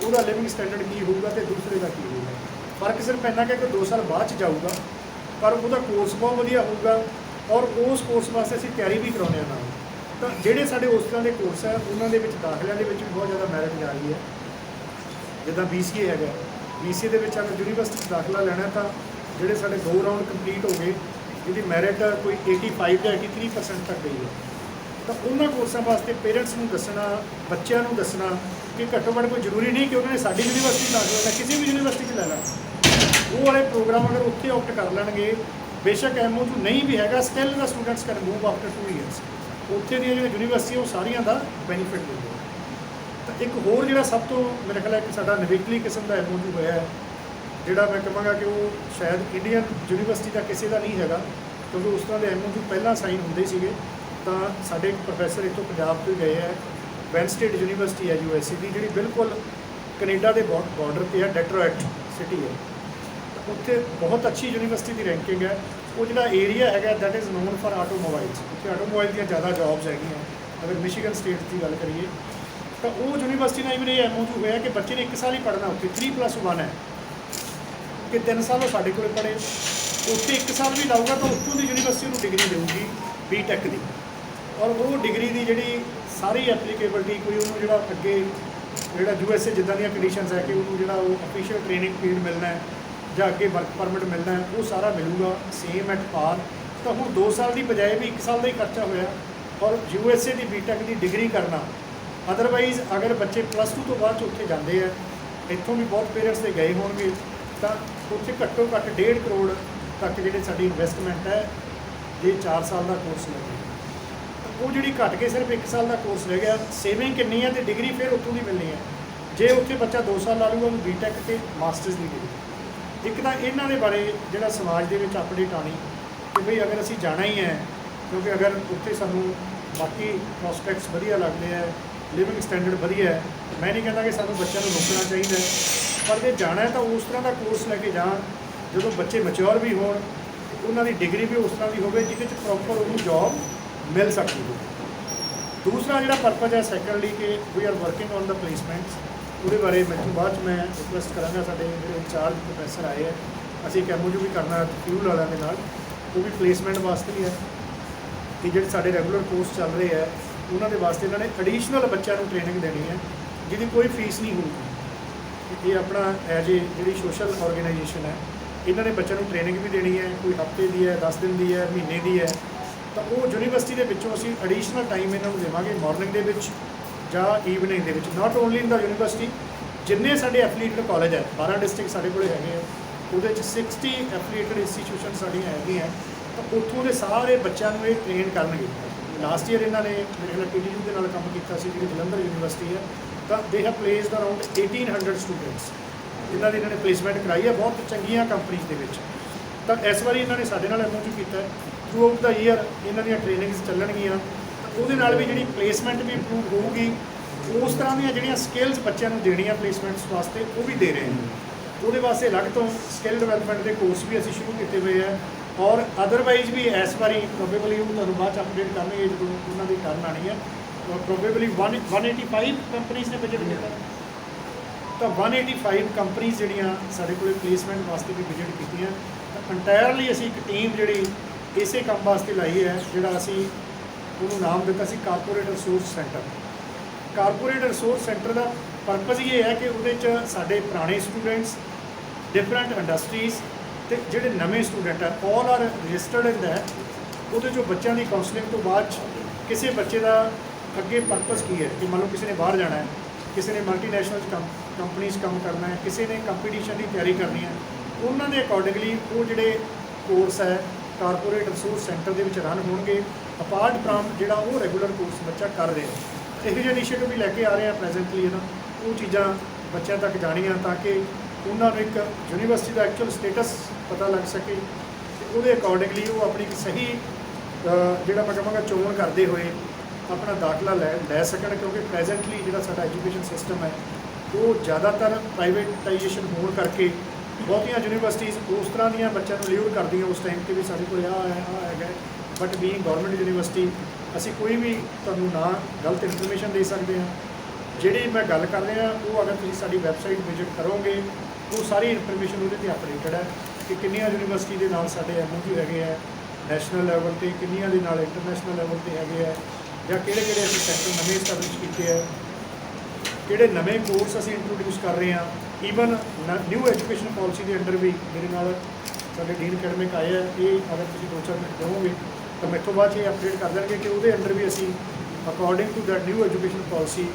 ਉਹਦਾ ਲਿਵਿੰਗ ਸਟੈਂਡਰਡ ਕੀ ਹੋਊਗਾ ਅਤੇ ਦੂਸਰੇ ਦਾ ਕੀ ਹੋਊਗਾ। ਫਰਕ ਸਿਰਫ ਇੰਨਾ ਕਿ 2 ਸਾਲ ਬਾਅਦ 'ਚ ਜਾਊਗਾ, ਪਰ ਉਹਦਾ ਕੋਰਸ ਬਹੁਤ ਵਧੀਆ ਹੋਊਗਾ ਔਰ ਉਸ ਕੋਰਸ ਵਾਸਤੇ ਅਸੀਂ ਤਿਆਰੀ ਵੀ ਕਰਾਉਂਦੇ ਹਾਂ ਨਾਲ। ਤਾਂ ਜਿਹੜੇ ਸਾਡੇ ਉਸ ਤਰ੍ਹਾਂ ਦੇ ਕੋਰਸ ਹੈ ਉਹਨਾਂ ਦੇ ਵਿੱਚ ਦਾਖਲਿਆਂ ਦੇ ਵਿੱਚ ਵੀ ਬਹੁਤ ਜ਼ਿਆਦਾ ਮੈਰਿਟ ਜਾ ਰਹੀ ਹੈ। ਜਿੱਦਾਂ BCA ਹੈਗਾ, BCA ਦੇ ਵਿੱਚ ਅਗਰ ਯੂਨੀਵਰਸਿਟੀ 'ਚ ਦਾਖਲਾ ਲੈਣਾ ਤਾਂ ਜਿਹੜੇ ਸਾਡੇ 2 ਰਾਊਂਡ ਕੰਪਲੀਟ ਹੋ ਗਏ, ਜਿਹਦੀ ਮੈਰਿਟ ਕੋਈ 85 ਜਾਂ 83% ਤੱਕ ਗਈ ਹੈ, ਤਾਂ ਉਹਨਾਂ ਕੋਰਸਾਂ ਵਾਸਤੇ ਪੇਰੈਂਟਸ ਨੂੰ ਦੱਸਣਾ, ਬੱਚਿਆਂ ਨੂੰ ਦੱਸਣਾ ਕਿ ਘੱਟੋ ਘੱਟ ਕੋਈ ਜ਼ਰੂਰੀ ਨਹੀਂ ਕਿ ਉਹਨਾਂ ਨੇ ਸਾਡੀ ਯੂਨੀਵਰਸਿਟੀ ਦਾਖਲਾ ਲੈਣਾ, ਕਿਸੇ ਵੀ ਯੂਨੀਵਰਸਿਟੀ 'ਚ ਲੈ ਲੈਣਾ। ਉਹ ਵਾਲੇ ਪ੍ਰੋਗਰਾਮ ਅਗਰ ਉੱਥੇ ਆਪਟ ਕਰ ਲੈਣਗੇ, ਬੇਸ਼ੱਕ MOU ਨਹੀਂ ਵੀ ਹੈਗਾ, still the students can move after 2 years. ਉੱਥੇ ਦੀਆਂ ਜਿਹੜੀਆਂ ਯੂਨੀਵਰਸਿਟੀਆਂ ਉਹ ਸਾਰੀਆਂ ਦਾ ਬੈਨੀਫਿਟ ਦਿੰਦੇ। ਤਾਂ ਇੱਕ ਹੋਰ ਜਿਹੜਾ ਸਭ ਤੋਂ ਮੇਰੇ ਖਿਆਲ ਹੈ ਕਿ ਸਾਡਾ ਨਵੇਕਲੀ ਕਿਸਮ ਦਾ MOU ਹੋਇਆ ਹੈ, ਜਿਹੜਾ ਮੈਂ ਕਹਾਂਗਾ ਕਿ ਉਹ ਸ਼ਾਇਦ ਇੰਡੀਅਨ ਯੂਨੀਵਰਸਿਟੀ ਦਾ ਕਿਸੇ ਦਾ ਨਹੀਂ ਹੈਗਾ, ਕਿਉਂਕਿ ਉਸ ਤਰ੍ਹਾਂ ਦੇ MOU ਪਹਿਲਾਂ ਸਾਈਨ ਹੁੰਦੇ ਸੀਗੇ। ਤਾਂ ਸਾਡੇ ਇੱਕ ਪ੍ਰੋਫੈਸਰ ਇੱਥੋਂ ਪੰਜਾਬ ਤੋਂ ਗਏ ਹੈ, ਵੈਨ ਸਟੇਟ ਯੂਨੀਵਰਸਿਟੀ ਹੈ USA ਦੀ, ਜਿਹੜੀ ਬਿਲਕੁਲ ਕੈਨੇਡਾ ਦੇ ਬਾਰਡਰ 'ਤੇ ਹੈ, ਡੈਟਰੋਇਟ ਸਿਟੀ ਹੈ। ਉੱਥੇ ਬਹੁਤ ਅੱਛੀ ਯੂਨੀਵਰਸਿਟੀ ਦੀ ਰੈਂਕਿੰਗ ਹੈ। ਉਹ ਜਿਹੜਾ ਏਰੀਆ ਹੈਗਾ that is non for automobiles, ਉੱਥੇ ਆਟੋਮੋਬਾਈਲ ਦੀਆਂ ਜ਼ਿਆਦਾ ਜੌਬਸ ਹੈਗੀਆਂ। ਅਗਰ ਮਿਸ਼ੀਗਨ ਸਟੇਟ ਦੀ ਗੱਲ ਕਰੀਏ ਤਾਂ ਉਹ ਯੂਨੀਵਰਸਿਟੀ ਨਾਲ ਵੀ ਇਹ MOU ਹੋਇਆ ਕਿ ਬੱਚੇ ਨੇ 1 ਸਾਲ ਹੀ ਪੜ੍ਹਨਾ ਉੱਥੇ, 3+1 ਹੈ। ਕਿ 3 ਸਾਲ ਉਹ ਸਾਡੇ ਕੋਲ ਪੜ੍ਹੇ, ਉੱਥੇ 1 ਸਾਲ ਵੀ ਲਾਊਗਾ ਤਾਂ ਉੱਥੋਂ ਦੀ ਯੂਨੀਵਰਸਿਟੀ ਨੂੰ ਡਿਗਰੀ ਦੇਊਗੀ ਬੀਟੈਕ ਦੀ, ਔਰ ਉਹ ਡਿਗਰੀ ਦੀ ਜਿਹੜੀ ਸਾਰੀ ਐਪਲੀਕੇਬਿਲਟੀ, ਕੋਈ ਉਹਨੂੰ ਜਿਹੜਾ ਅੱਗੇ ਜਿਹੜਾ USA ਜਿੱਦਾਂ ਦੀਆਂ ਕੰਡੀਸ਼ਨਸ ਹੈ ਕਿ ਉਹਨੂੰ ਜਿਹੜਾ ਉਹ ਅਫੀਸ਼ੀਅਲ ਟ੍ਰੇਨਿੰਗ ਪੀਰੀਅਡ ਮਿਲਣਾ ਹੈ ਜਾਂ ਅੱਗੇ ਵਰਕ ਪਰਮਿਟ ਮਿਲਣਾ ਹੈ, ਉਹ ਸਾਰਾ ਮਿਲੂਗਾ ਸੇਮ ਐਟ ਪਾਰ। ਤਾਂ ਹੁਣ 2 ਸਾਲ ਦੀ ਬਜਾਏ ਵੀ 1 ਸਾਲ ਦਾ ਹੀ ਖਰਚਾ ਹੋਇਆ, ਔਰ USA ਦੀ ਬੀਟੈਕ ਦੀ ਡਿਗਰੀ ਕਰਨਾ। ਅਦਰਵਾਈਜ਼ ਅਗਰ ਬੱਚੇ +2 ਤੋਂ ਬਾਅਦ 'ਚ ਉੱਥੇ ਜਾਂਦੇ ਆ, ਇੱਥੋਂ ਵੀ ਬਹੁਤ ਪੇਰੈਂਟਸ ਦੇ ਗਏ ਹੋਣਗੇ, ਤਾਂ ਉੱਥੇ ਘੱਟੋ ਘੱਟ 1.5 ਕਰੋੜ ਤੱਕ ਜਿਹੜੇ ਸਾਡੀ ਇਨਵੈਸਟਮੈਂਟ ਹੈ, ਜੇ 4 ਸਾਲ ਦਾ ਕੋਰਸ ਲੱਗੇ, ਉਹ ਜਿਹੜੀ ਘੱਟ ਕੇ ਸਿਰਫ 1 ਸਾਲ ਦਾ ਕੋਰਸ ਰਹਿ ਗਿਆ। ਸੇਵਿੰਗ ਕਿੰਨੀ ਹੈ, ਤੇ ਡਿਗਰੀ ਫਿਰ ਉੱਥੋਂ ਦੀ ਮਿਲਣੀ ਹੈ। ਜੇ ਉੱਥੇ ਬੱਚਾ 2 ਸਾਲ ਲਾ ਲੂਗਾ, ਉਹਨੂੰ ਬੀਟੈਕ ਤੇ ਮਾਸਟਰਸ ਦੀ ਡਿਗਰੀ। ਇੱਕ ਤਾਂ ਇਹਨਾਂ ਦੇ ਬਾਰੇ ਜਿਹੜਾ ਸਮਾਜ ਦੇ ਵਿੱਚ ਅਪਡੇਟ ਆਉਣੀ ਕਿ ਬਈ ਅਗਰ ਅਸੀਂ ਜਾਣਾ ਹੀ ਹੈ, ਕਿਉਂਕਿ ਅਗਰ ਉੱਥੇ ਸਾਨੂੰ ਬਾਕੀ ਪ੍ਰੋਸਪੈਕਟਸ ਵਧੀਆ ਲੱਗਦੇ ਹੈ, ਲਿਵਿੰਗ ਸਟੈਂਡਰਡ ਵਧੀਆ ਹੈ, ਮੈਂ ਨਹੀਂ ਕਹਿੰਦਾ ਕਿ ਸਾਨੂੰ ਬੱਚਿਆਂ ਨੂੰ ਰੋਕਣਾ ਚਾਹੀਦਾ, ਪਰ ਜੇ ਜਾਣਾ ਹੈ ਤਾਂ ਉਸ ਤਰ੍ਹਾਂ ਦਾ ਕੋਰਸ ਲੈ ਕੇ ਜਾਣ ਜਦੋਂ ਬੱਚੇ ਮੈਚੁਰ ਵੀ ਹੋਣ, ਉਹਨਾਂ ਦੀ ਡਿਗਰੀ ਵੀ ਉਸ ਤਰ੍ਹਾਂ ਦੀ ਹੋਵੇ ਜਿਹਦੇ 'ਚ ਪ੍ਰੋਪਰ ਉਹਨੂੰ ਜੌਬ ਮਿਲ ਸਕਦੀ ਹੋਵੇ। ਦੂਸਰਾ ਜਿਹੜਾ ਪਰਪਸ ਹੈ ਸੈਕੰਡਲੀ ਕਿ we are working on the placements, ਉਹਦੇ ਬਾਰੇ ਮੈਨੂੰ ਬਾਅਦ 'ਚ ਮੈਂ ਰਿਕੁਐਸਟ ਕਰਾਂਗਾ। ਸਾਡੇ ਜਿਹੜੇ ਇੰਚਾਰਜ ਪ੍ਰੋਫੈਸਰ ਆਏ ਹੈ, ਅਸੀਂ ਇੱਕ MOU ਵੀ ਕਰਨਾ ਫਿਊਲ ਵਾਲਿਆਂ ਦੇ ਨਾਲ, ਉਹ ਵੀ ਪਲੇਸਮੈਂਟ ਵਾਸਤੇ ਹੀ ਹੈ ਕਿ ਜਿਹੜੇ ਸਾਡੇ ਰੈਗੂਲਰ ਕੋਰਸ ਚੱਲ ਰਹੇ ਹੈ ਉਹਨਾਂ ਦੇ ਵਾਸਤੇ ਇਹਨਾਂ ਨੇ ਐਡੀਸ਼ਨਲ ਬੱਚਿਆਂ ਨੂੰ ਟ੍ਰੇਨਿੰਗ ਦੇਣੀ ਹੈ ਜਿਹਦੀ ਕੋਈ ਫੀਸ ਨਹੀਂ ਹੋਊਗੀ। ਇਹ ਆਪਣਾ ਐਜ ਏ ਜਿਹੜੀ ਸੋਸ਼ਲ ਆਰਗੇਨਾਈਜੇਸ਼ਨ ਹੈ, ਇਹਨਾਂ ਨੇ ਬੱਚਿਆਂ ਨੂੰ ਟ੍ਰੇਨਿੰਗ ਵੀ ਦੇਣੀ ਹੈ, ਕੋਈ ਹਫ਼ਤੇ ਦੀ ਹੈ, 10 ਦਿਨ ਦੀ ਹੈ, ਮਹੀਨੇ ਦੀ ਹੈ। ਤਾਂ ਉਹ ਯੂਨੀਵਰਸਿਟੀ ਦੇ ਵਿੱਚੋਂ ਅਸੀਂ ਐਡੀਸ਼ਨਲ ਟਾਈਮ ਇਹਨਾਂ ਨੂੰ ਦੇਵਾਂਗੇ ਮਾਰਨਿੰਗ ਦੇ ਵਿੱਚ ਜਾਂ ਈਵਨਿੰਗ ਦੇ ਵਿੱਚ। Not only in the university, ਜਿੰਨੇ ਸਾਡੇ ਐਫੀਲੀਏਟਡ ਕਾਲਜ ਹੈ, 12 ਡਿਸਟ੍ਰਿਕਟ ਸਾਡੇ ਕੋਲ ਹੈਗੇ ਆ, ਉਹਦੇ 'ਚ 60 ਐਫੀਲੀਏਟਡ ਇੰਸਟੀਟਿਊਸ਼ਨ ਸਾਡੀਆਂ ਹੈਗੀਆਂ, ਤਾਂ ਉੱਥੋਂ ਦੇ ਸਾਰੇ ਬੱਚਿਆਂ ਨੂੰ ਇਹ ਟ੍ਰੇਨ ਕਰਨਗੇ। ਲਾਸਟ ਈਅਰ ਇਹਨਾਂ ਨੇ ਮੇਰੇ ਖਿਆਲ PTU ਦੇ ਨਾਲ ਕੰਮ ਕੀਤਾ ਸੀ, ਜਿਹੜੀ ਜਲੰਧਰ ਯੂਨੀਵਰਸਿਟੀ ਹੈ, ਤਾਂ they have placed around 1800 students. ਇਹਨਾਂ ਨੇ ਪਲੇਸਮੈਂਟ ਕਰਾਈ ਹੈ ਬਹੁਤ ਚੰਗੀਆਂ ਕੰਪਨੀਜ਼ ਦੇ ਵਿੱਚ। ਤਾਂ ਇਸ ਵਾਰੀ ਇਹਨਾਂ ਨੇ ਸਾਡੇ ਨਾਲ MOU ਕੀਤਾ, ਥਰੂ ਆਊਟ ਦਾ ਈਅਰ ਇਹਨਾਂ ਦੀਆਂ ਟ੍ਰੇਨਿੰਗਸ ਚੱਲਣਗੀਆਂ, ਤਾਂ ਉਹਦੇ ਨਾਲ ਵੀ ਜਿਹੜੀ ਪਲੇਸਮੈਂਟ ਵੀ ਇੰਪਰੂਵ ਹੋਊਗੀ। ਉਸ ਤਰ੍ਹਾਂ ਦੀਆਂ ਜਿਹੜੀਆਂ ਸਕਿੱਲਸ ਬੱਚਿਆਂ ਨੂੰ ਦੇਣੀਆਂ ਪਲੇਸਮੈਂਟਸ ਵਾਸਤੇ, ਉਹ ਵੀ ਦੇ ਰਹੇ ਹਾਂ। ਉਹਦੇ ਵਾਸਤੇ ਅਲੱਗ ਤੋਂ ਸਕਿੱਲ ਡਿਵੈਲਪਮੈਂਟ ਦੇ ਕੋਰਸ ਵੀ ਅਸੀਂ ਸ਼ੁਰੂ ਕੀਤੇ ਹੋਏ ਹੈ, ਔਰ ਅਦਰਵਾਈਜ਼ ਵੀ ਇਸ ਵਾਰੀ ਪ੍ਰੋਬੇਬਲੀ ਉਹ ਤੁਹਾਨੂੰ ਬਾਅਦ 'ਚ ਅਪਡੇਟ ਕਰਨਗੇ ਜਦੋਂ ਉਹਨਾਂ ਦੀ ਟਰਨ ਆਉਣੀ ਹੈ। ਪ੍ਰੋਬੇਬਲੀ 185 ਕੰਪਨੀਜ਼ ਨੇ ਵਿਜ਼ਿਟ ਕੀਤਾ, ਤਾਂ 185 ਕੰਪਨੀਜ਼ ਜਿਹੜੀਆਂ ਸਾਡੇ ਕੋਲ ਪਲੇਸਮੈਂਟ ਵਾਸਤੇ ਵੀ ਵਿਜ਼ਿਟ ਕੀਤੀਆਂ। ਤਾਂ ਇੰਟਾਇਰਲੀ ਅਸੀਂ ਇੱਕ ਟੀਮ ਜਿਹੜੀ ਇਸੇ ਕੰਮ ਵਾਸਤੇ ਲਾਈ ਹੈ, ਜਿਹੜਾ ਅਸੀਂ ਉਹਨੂੰ ਨਾਮ ਦਿੱਤਾ ਸੀ corporate resource centre. Corporate resource centre ਦਾ ਪਰਪਸ ਇਹ ਹੈ ਕਿ ਉਹਦੇ 'ਚ ਸਾਡੇ ਪੁਰਾਣੇ ਸਟੂਡੈਂਟਸ, ਡਿਫਰੈਂਟ ਇੰਡਸਟਰੀਜ਼ ਤੇ ਜਿਹੜੇ ਨਵੇਂ ਸਟੂਡੈਂਟ ਹੈ, all are registered in that. ਉਹਦੇ 'ਚੋਂ ਬੱਚਿਆਂ ਦੀ ਕਾਉਂਸਲਿੰਗ ਤੋਂ ਬਾਅਦ 'ਚ ਕਿਸੇ ਬੱਚੇ ਦਾ ਅੱਗੇ ਪਰਪਸ ਕੀ ਹੈ, ਕਿ ਮੰਨ ਲਓ ਕਿਸੇ ਨੇ ਬਾਹਰ ਜਾਣਾ ਹੈ, ਕਿਸੇ ਨੇ ਮਲਟੀਨੈਸ਼ਨਲ ਕੰਪਨੀਜ਼ ਕੰਮ ਕਰਨਾ ਹੈ, ਕਿਸੇ ਨੇ ਕੰਪੀਟੀਸ਼ਨ ਦੀ ਤਿਆਰੀ ਕਰਨੀ ਹੈ, ਉਹਨਾਂ ਦੇ ਅਕੋਰਡਿੰਗਲੀ ਉਹ ਜਿਹੜੇ ਕੋਰਸ ਹੈ ਕਾਰਪੋਰੇਟ ਰਿਸੋਰਸ ਸੈਂਟਰ ਦੇ ਵਿੱਚ ਰਨ ਹੋਣਗੇ, ਅਪਾਰਟ ਫਰਮ ਜਿਹੜਾ ਉਹ ਰੈਗੂਲਰ ਕੋਰਸ ਬੱਚਾ ਕਰ ਰਿਹਾ। ਇਹੋ ਜਿਹੇ ਇਨੀਸ਼ੀਏਟਿਵ ਵੀ ਲੈ ਕੇ ਆ ਰਹੇ ਆ ਪ੍ਰੈਜ਼ੈਂਟਲੀ, ਉਹ ਚੀਜ਼ਾਂ ਬੱਚਿਆਂ ਤੱਕ ਜਾਣੀਆਂ ਤਾਂ ਕਿ ਉਹਨਾਂ ਨੂੰ ਇੱਕ ਯੂਨੀਵਰਸਿਟੀ ਦਾ ਐਕਚੁਅਲ ਸਟੇਟਸ ਪਤਾ ਲੱਗ ਸਕੇ, ਤੇ ਉਹਦੇ ਅਕੋਰਡਿੰਗਲੀ ਉਹ ਆਪਣੀ ਇੱਕ ਸਹੀ ਜਿਹੜਾ ਮੈਂ ਕਹਾਂਗਾ ਚੋਣ ਕਰਦੇ ਹੋਏ ਆਪਣਾ ਦਾਖਲਾ ਲੈ ਸਕਣ। ਕਿਉਂਕਿ ਪ੍ਰੈਜ਼ੈਂਟਲੀ ਜਿਹੜਾ ਸਾਡਾ ਐਜੂਕੇਸ਼ਨ ਸਿਸਟਮ ਹੈ ਉਹ ਜ਼ਿਆਦਾਤਰ ਪ੍ਰਾਈਵੇਟਾਈਜੇਸ਼ਨ ਹੋਣ ਕਰਕੇ ਬਹੁਤੀਆਂ ਯੂਨੀਵਰਸਿਟੀਜ਼ ਉਸ ਤਰ੍ਹਾਂ ਦੀਆਂ ਬੱਚਿਆਂ ਨੂੰ ਲਿਊਰ ਕਰਦੀਆਂ ਉਸ ਟਾਈਮ 'ਤੇ ਵੀ ਸਾਡੇ ਕੋਲ ਆਹ ਹੈਗਾ, ਬਟ ਬੀਇੰਗ ਗਵਰਨਮੈਂਟ ਯੂਨੀਵਰਸਿਟੀ ਅਸੀਂ ਕੋਈ ਵੀ ਤੁਹਾਨੂੰ ਨਾ ਗਲਤ ਇਨਫੋਰਮੇਸ਼ਨ ਦੇ ਸਕਦੇ ਹਾਂ। ਜਿਹੜੀ ਮੈਂ ਗੱਲ ਕਰ ਰਿਹਾ ਉਹ ਅਗਰ ਤੁਸੀਂ ਸਾਡੀ ਵੈਬਸਾਈਟ ਵਿਜ਼ਿਟ ਕਰੋਗੇ, ਉਹ ਸਾਰੀ ਇਨਫੋਰਮੇਸ਼ਨ ਉਹਦੇ 'ਤੇ ਅਪਡੇਟਡ ਹੈ ਕਿ ਕਿੰਨੀਆਂ ਯੂਨੀਵਰਸਿਟੀ ਦੇ ਨਾਲ ਸਾਡੇ MOU ਹੈਗੇ ਹੈ ਨੈਸ਼ਨਲ ਲੈਵਲ 'ਤੇ, ਕਿੰਨੀਆਂ ਦੇ ਨਾਲ ਇੰਟਰਨੈਸ਼ਨਲ ਲੈਵਲ 'ਤੇ ਹੈਗੇ ਹੈ, ਜਾਂ ਕਿਹੜੇ ਅਸੀਂ ਸੈਕਟਰ ਨਵੇਂ ਸਟੈਬਲਿਸ਼ ਕੀਤੇ ਹੈ, ਕਿਹੜੇ ਨਵੇਂ ਕੋਰਸ ਅਸੀਂ ਇੰਟਰੋਡਿਊਸ ਕਰ ਰਹੇ ਹਾਂ। ਈਵਨ ਨਿਊ ਐਜੂਕੇਸ਼ਨ ਪਾਲਿਸੀ ਦੇ ਅੰਡਰ ਵੀ ਮੇਰੇ ਨਾਲ ਸਾਡੇ ਡੀਨ ਅਕੈਡਮਿਕ ਆਏ ਹੈ, ਇਹ ਅਗਰ ਤੁਸੀਂ 2-4 ਮਿੰਟ ਦਿਓਗੇ ਤਾਂ ਮੈਥੋਂ ਬਾਅਦ 'ਚ ਇਹ ਅਪਡੇਟ ਕਰ ਦੇਣਗੇ ਕਿ ਉਹਦੇ ਅੰਡਰ ਵੀ ਅਸੀਂ according to that new education policy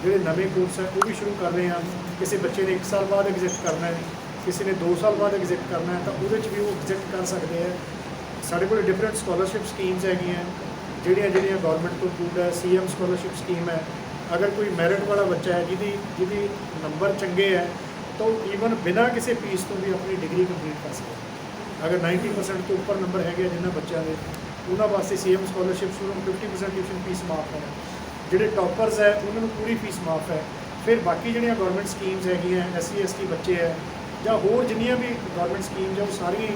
ਜਿਹੜੇ ਨਵੇਂ ਕੋਰਸ ਹੈ ਉਹ ਵੀ ਸ਼ੁਰੂ ਕਰ ਰਹੇ ਹਾਂ। ਕਿਸੇ ਬੱਚੇ ਨੇ 1 ਸਾਲ ਬਾਅਦ ਐਗਜ਼ਿਟ ਕਰਨਾ ਹੈ, ਕਿਸੇ ਨੇ 2 ਸਾਲ ਬਾਅਦ ਐਗਜ਼ਿਟ ਕਰਨਾ ਹੈ, ਤਾਂ ਉਹਦੇ 'ਚ ਵੀ ਉਹ ਐਗਜ਼ਿਟ ਕਰ ਸਕਦੇ ਹੈ। ਸਾਡੇ ਕੋਲ ਡਿਫਰੈਂਟ ਸਕਾਲਰਸ਼ਿਪ ਸਕੀਮਸ ਹੈਗੀਆਂ ਜਿਹੜੀਆਂ ਗਵਰਨਮੈਂਟ ਤੋਂ ਅਪਰੂਵਡ ਹੈ। CM ਸਕਾਲਰਸ਼ਿਪ ਸਕੀਮ ਹੈ, ਅਗਰ ਕੋਈ ਮੈਰਿਟ ਵਾਲਾ ਬੱਚਾ ਹੈ ਜਿਹਦੀ ਨੰਬਰ ਚੰਗੇ ਹੈ ਤਾਂ ਉਹ ਈਵਨ ਬਿਨਾਂ ਕਿਸੇ ਫੀਸ ਤੋਂ ਵੀ ਆਪਣੀ ਡਿਗਰੀ ਕੰਪਲੀਟ ਕਰ ਸਕਦਾ। ਅਗਰ 90% ਤੋਂ ਉੱਪਰ ਨੰਬਰ ਹੈਗੇ ਜਿਨ੍ਹਾਂ ਬੱਚਿਆਂ ਦੇ, ਉਹਨਾਂ ਵਾਸਤੇ CM ਸਕਾਲਰਸ਼ਿਪ ਨੂੰ 50% ਟਿਊਸ਼ਨ ਫੀਸ ਮਾਫ ਹੈ। ਜਿਹੜੇ ਟੌਪਰਸ ਹੈ ਉਹਨਾਂ ਨੂੰ ਪੂਰੀ ਫੀਸ ਮਾਫ ਹੈ। ਫਿਰ ਬਾਕੀ ਜਿਹੜੀਆਂ ਗਵਰਨਮੈਂਟ ਸਕੀਮਸ ਹੈਗੀਆਂ SC ST ਬੱਚੇ ਹੈ ਜਾਂ ਹੋਰ ਜਿੰਨੀਆਂ ਵੀ ਗਵਰਨਮੈਂਟ ਸਕੀਮਸ ਹੈ ਉਹ ਸਾਰੀਆਂ